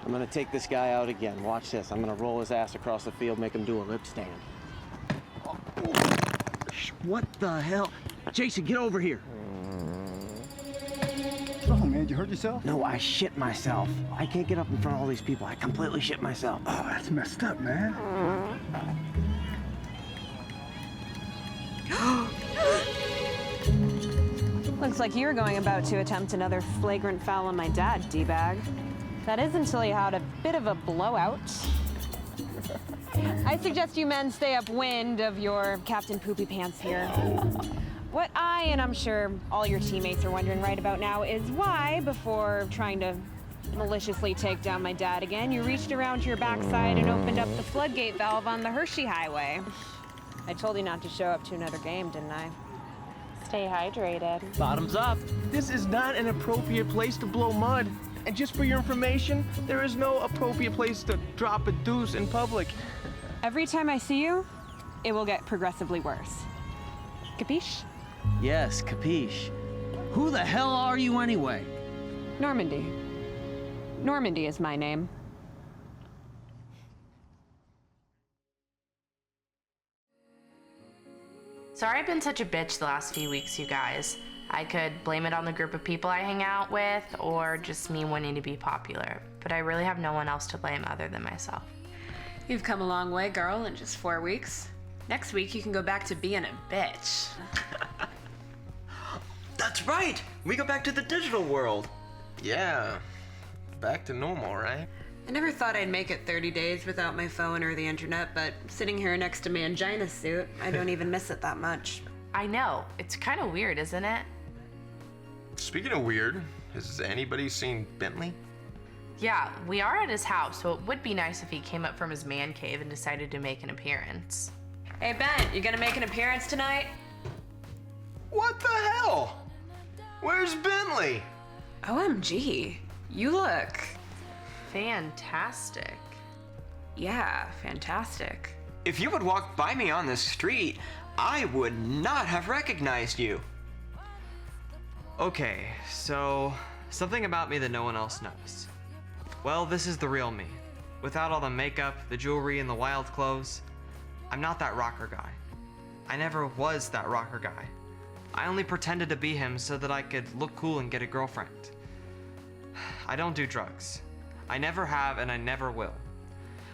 Speaker 8: I'm gonna take this guy out again. Watch this. I'm gonna roll his ass across the field, make him do a lip stand. What the hell? Jason, get over here.
Speaker 11: Oh, man, did you hurt yourself?
Speaker 8: No, I shit myself. I can't get up in front of all these people. I completely shit myself.
Speaker 11: Oh, that's messed up, man.
Speaker 10: Looks like you were going about to attempt another flagrant foul on my dad, D-bag. That is until you had a bit of a blowout. I suggest you men stay upwind of your Captain Poopy Pants here. What I, and I'm sure all your teammates are wondering right about now, is why, before trying to maliciously take down my dad again, you reached around to your backside and opened up the floodgate valve on the Hershey Highway. I told you not to show up to another game, didn't I? Stay hydrated.
Speaker 12: Bottoms up. This is not an appropriate place to blow mud. And just for your information, there is no appropriate place to drop a deuce in public.
Speaker 10: Every time I see you, it will get progressively worse. Capiche?
Speaker 15: Yes, capiche. Who the hell are you anyway?
Speaker 10: Normandy. Normandy is my name.
Speaker 6: Sorry I've been such a bitch the last few weeks, you guys. I could blame it on the group of people I hang out with, or just me wanting to be popular. But I really have no one else to blame other than myself.
Speaker 9: You've come a long way, girl, in just 4 weeks. Next week, you can go back to being a bitch.
Speaker 13: That's right! We go back to the digital world.
Speaker 2: Yeah, back to normal, right?
Speaker 1: I never thought I'd make it 30 days without my phone or the internet, but sitting here next to Mangina's suit, I don't even miss it that much.
Speaker 6: I know. It's kind of weird, isn't it?
Speaker 2: Speaking of weird, has anybody seen Bentley?
Speaker 6: Yeah, we are at his house, so it would be nice if he came up from his man cave and decided to make an appearance.
Speaker 1: Hey, Ben, you gonna make an appearance tonight?
Speaker 2: What the hell? Where's Bentley?
Speaker 1: OMG, you look...
Speaker 6: fantastic.
Speaker 1: Yeah, fantastic.
Speaker 13: If you would walk by me on the street, I would not have recognized you.
Speaker 18: Okay, so something about me that no one else knows. Well, this is the real me. Without all the makeup, the jewelry, and the wild clothes, I'm not that rocker guy. I never was that rocker guy. I only pretended to be him so that I could look cool and get a girlfriend. I don't do drugs. I never have and I never will.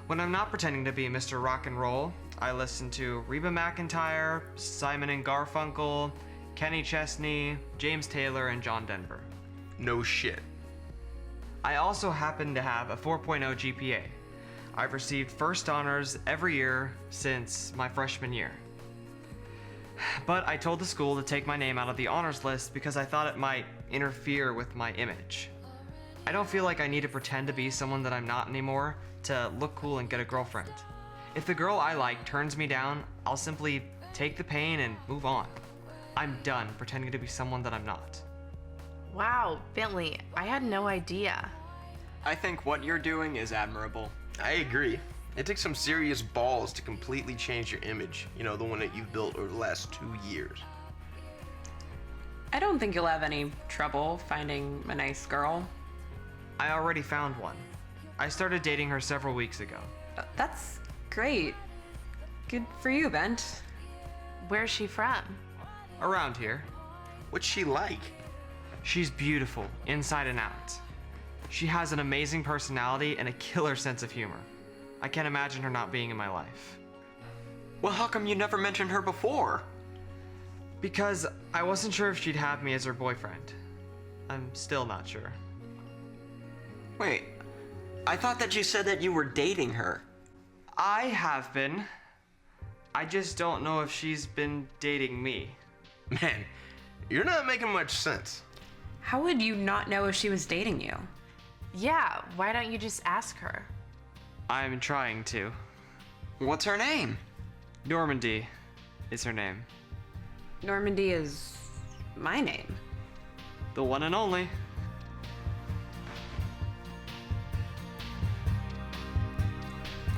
Speaker 18: When I'm not pretending to be Mr. Rock and Roll, I listen to Reba McEntire, Simon and Garfunkel, Kenny Chesney, James Taylor, and John Denver.
Speaker 2: No shit.
Speaker 18: I also happen to have a 4.0 GPA. I've received first honors every year since my freshman year. But I told the school to take my name out of the honors list because I thought it might interfere with my image. I don't feel like I need to pretend to be someone that I'm not anymore to look cool and get a girlfriend. If the girl I like turns me down, I'll simply take the pain and move on. I'm done pretending to be someone that I'm not.
Speaker 6: Wow, Bentley, I had no idea.
Speaker 13: I think what you're doing is admirable.
Speaker 2: I agree. It takes some serious balls to completely change your image, you know, the one that you've built over the last 2 years.
Speaker 1: I don't think you'll have any trouble finding a nice girl.
Speaker 18: I already found one. I started dating her several weeks ago.
Speaker 1: That's great. Good for you, Bent.
Speaker 6: Where's she from?
Speaker 18: Around here.
Speaker 2: What's she like?
Speaker 18: She's beautiful, inside and out. She has an amazing personality and a killer sense of humor. I can't imagine her not being in my life.
Speaker 13: Well, how come you never mentioned her before?
Speaker 18: Because I wasn't sure if she'd have me as her boyfriend. I'm still not sure.
Speaker 13: Wait, I thought that you said that you were dating her.
Speaker 18: I have been. I just don't know if she's been dating me.
Speaker 2: Man, you're not making much sense.
Speaker 1: How would you not know if she was dating you?
Speaker 6: Yeah, why don't you just ask her?
Speaker 18: I'm trying to.
Speaker 13: What's her name?
Speaker 18: Normandy is her name.
Speaker 1: Normandy is my name.
Speaker 18: The one and only.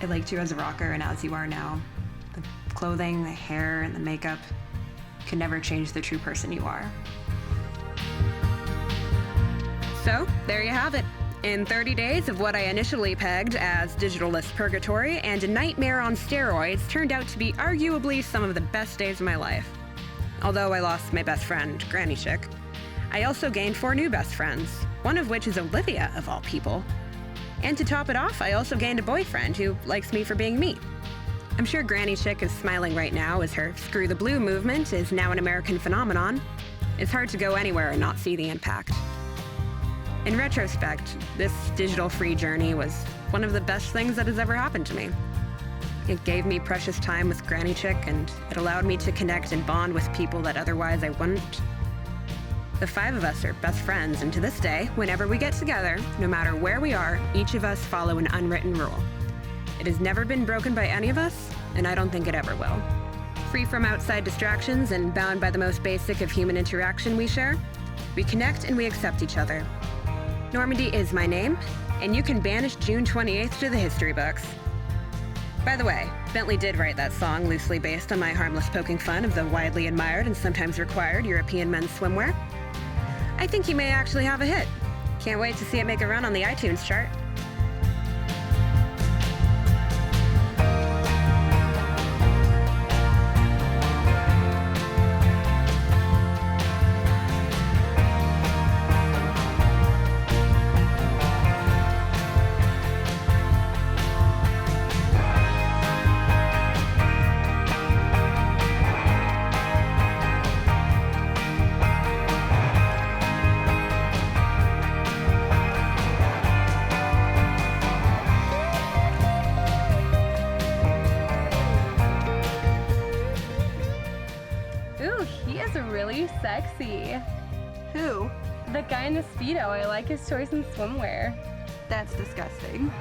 Speaker 1: I liked you as a rocker and as you are now. The clothing, the hair, and the makeup could never change the true person you are. So, there you have it. In 30 days of what I initially pegged as digitalist purgatory and a nightmare on steroids turned out to be arguably some of the best days of my life. Although I lost my best friend, Granny Chick, I also gained 4 new best friends, one of which is Olivia, of all people. And to top it off, I also gained a boyfriend who likes me for being me. I'm sure Granny Chick is smiling right now as her Screw the Blue movement is now an American phenomenon. It's hard to go anywhere and not see the impact. In retrospect, this digital-free journey was one of the best things that has ever happened to me. It gave me precious time with Granny Chick, and it allowed me to connect and bond with people that otherwise I wouldn't. The 5 of us are best friends, and to this day, whenever we get together, no matter where we are, each of us follow an unwritten rule. It has never been broken by any of us, and I don't think it ever will. Free from outside distractions and bound by the most basic of human interaction we share, we connect and we accept each other. Normandy is my name, and you can banish June 28th to the history books. By the way, Bentley did write that song loosely based on my harmless poking fun of the widely admired and sometimes required European men's swimwear. I think you may actually have a hit. Can't wait to see it make a run on the iTunes chart.
Speaker 16: Ooh, he is really sexy. Who? The guy in the Speedo. I like his choice in swimwear. That's disgusting.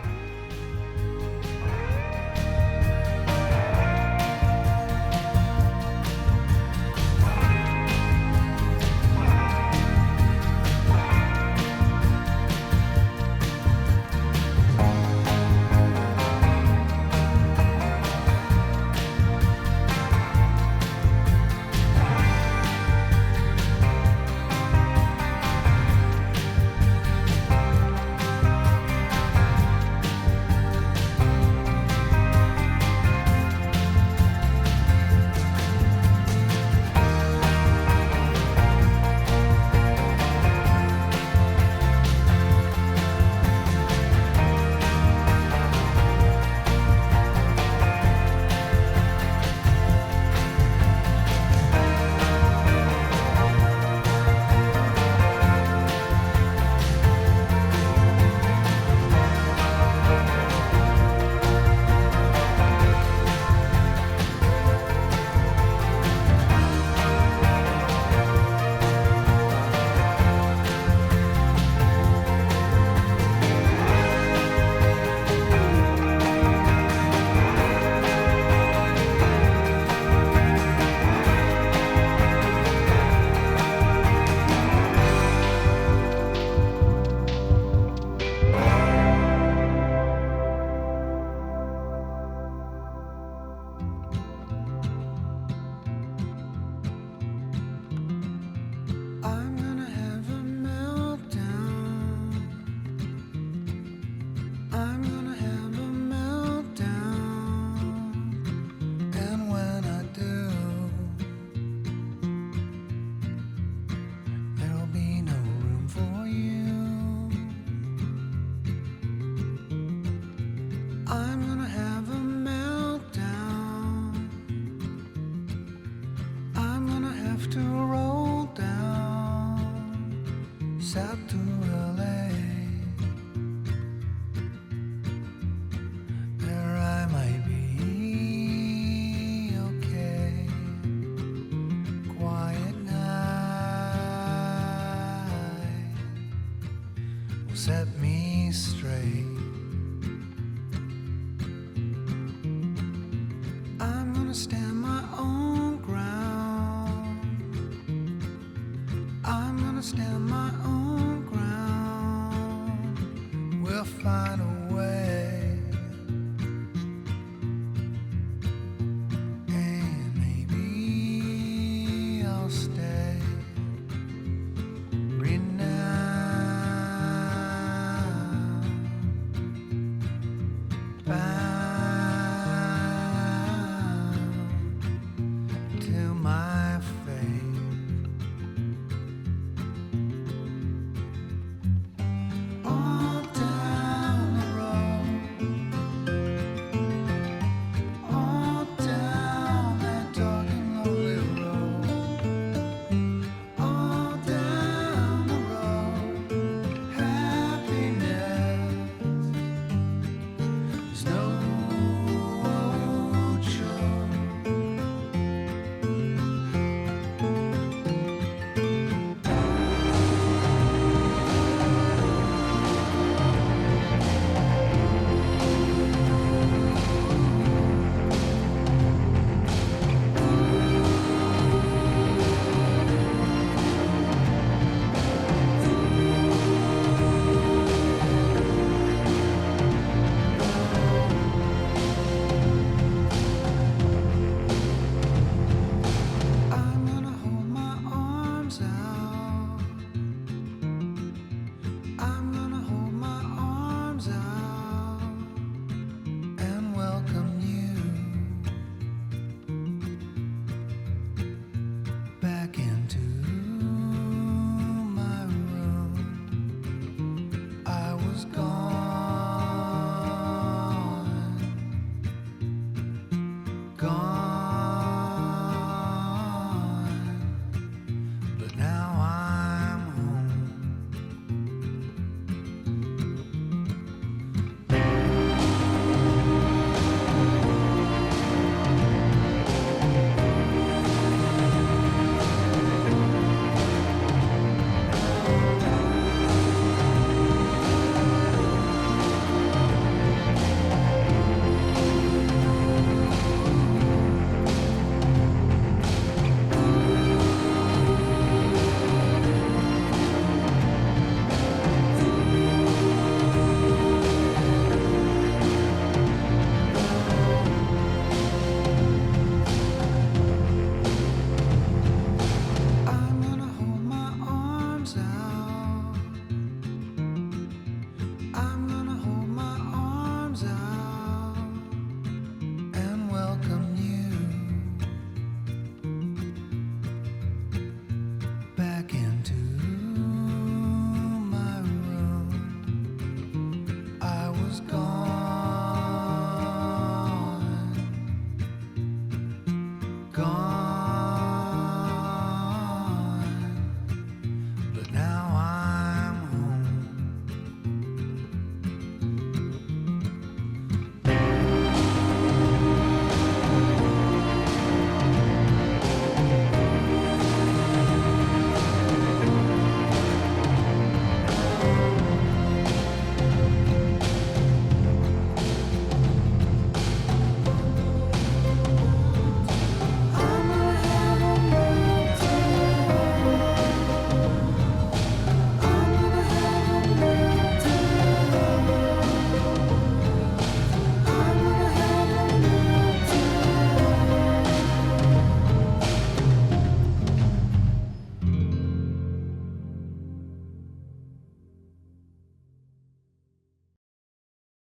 Speaker 4: will lay, there I might be okay. Quiet night will set me straight. I'm gonna stand my own ground. I'm gonna stand my own ground. We'll find a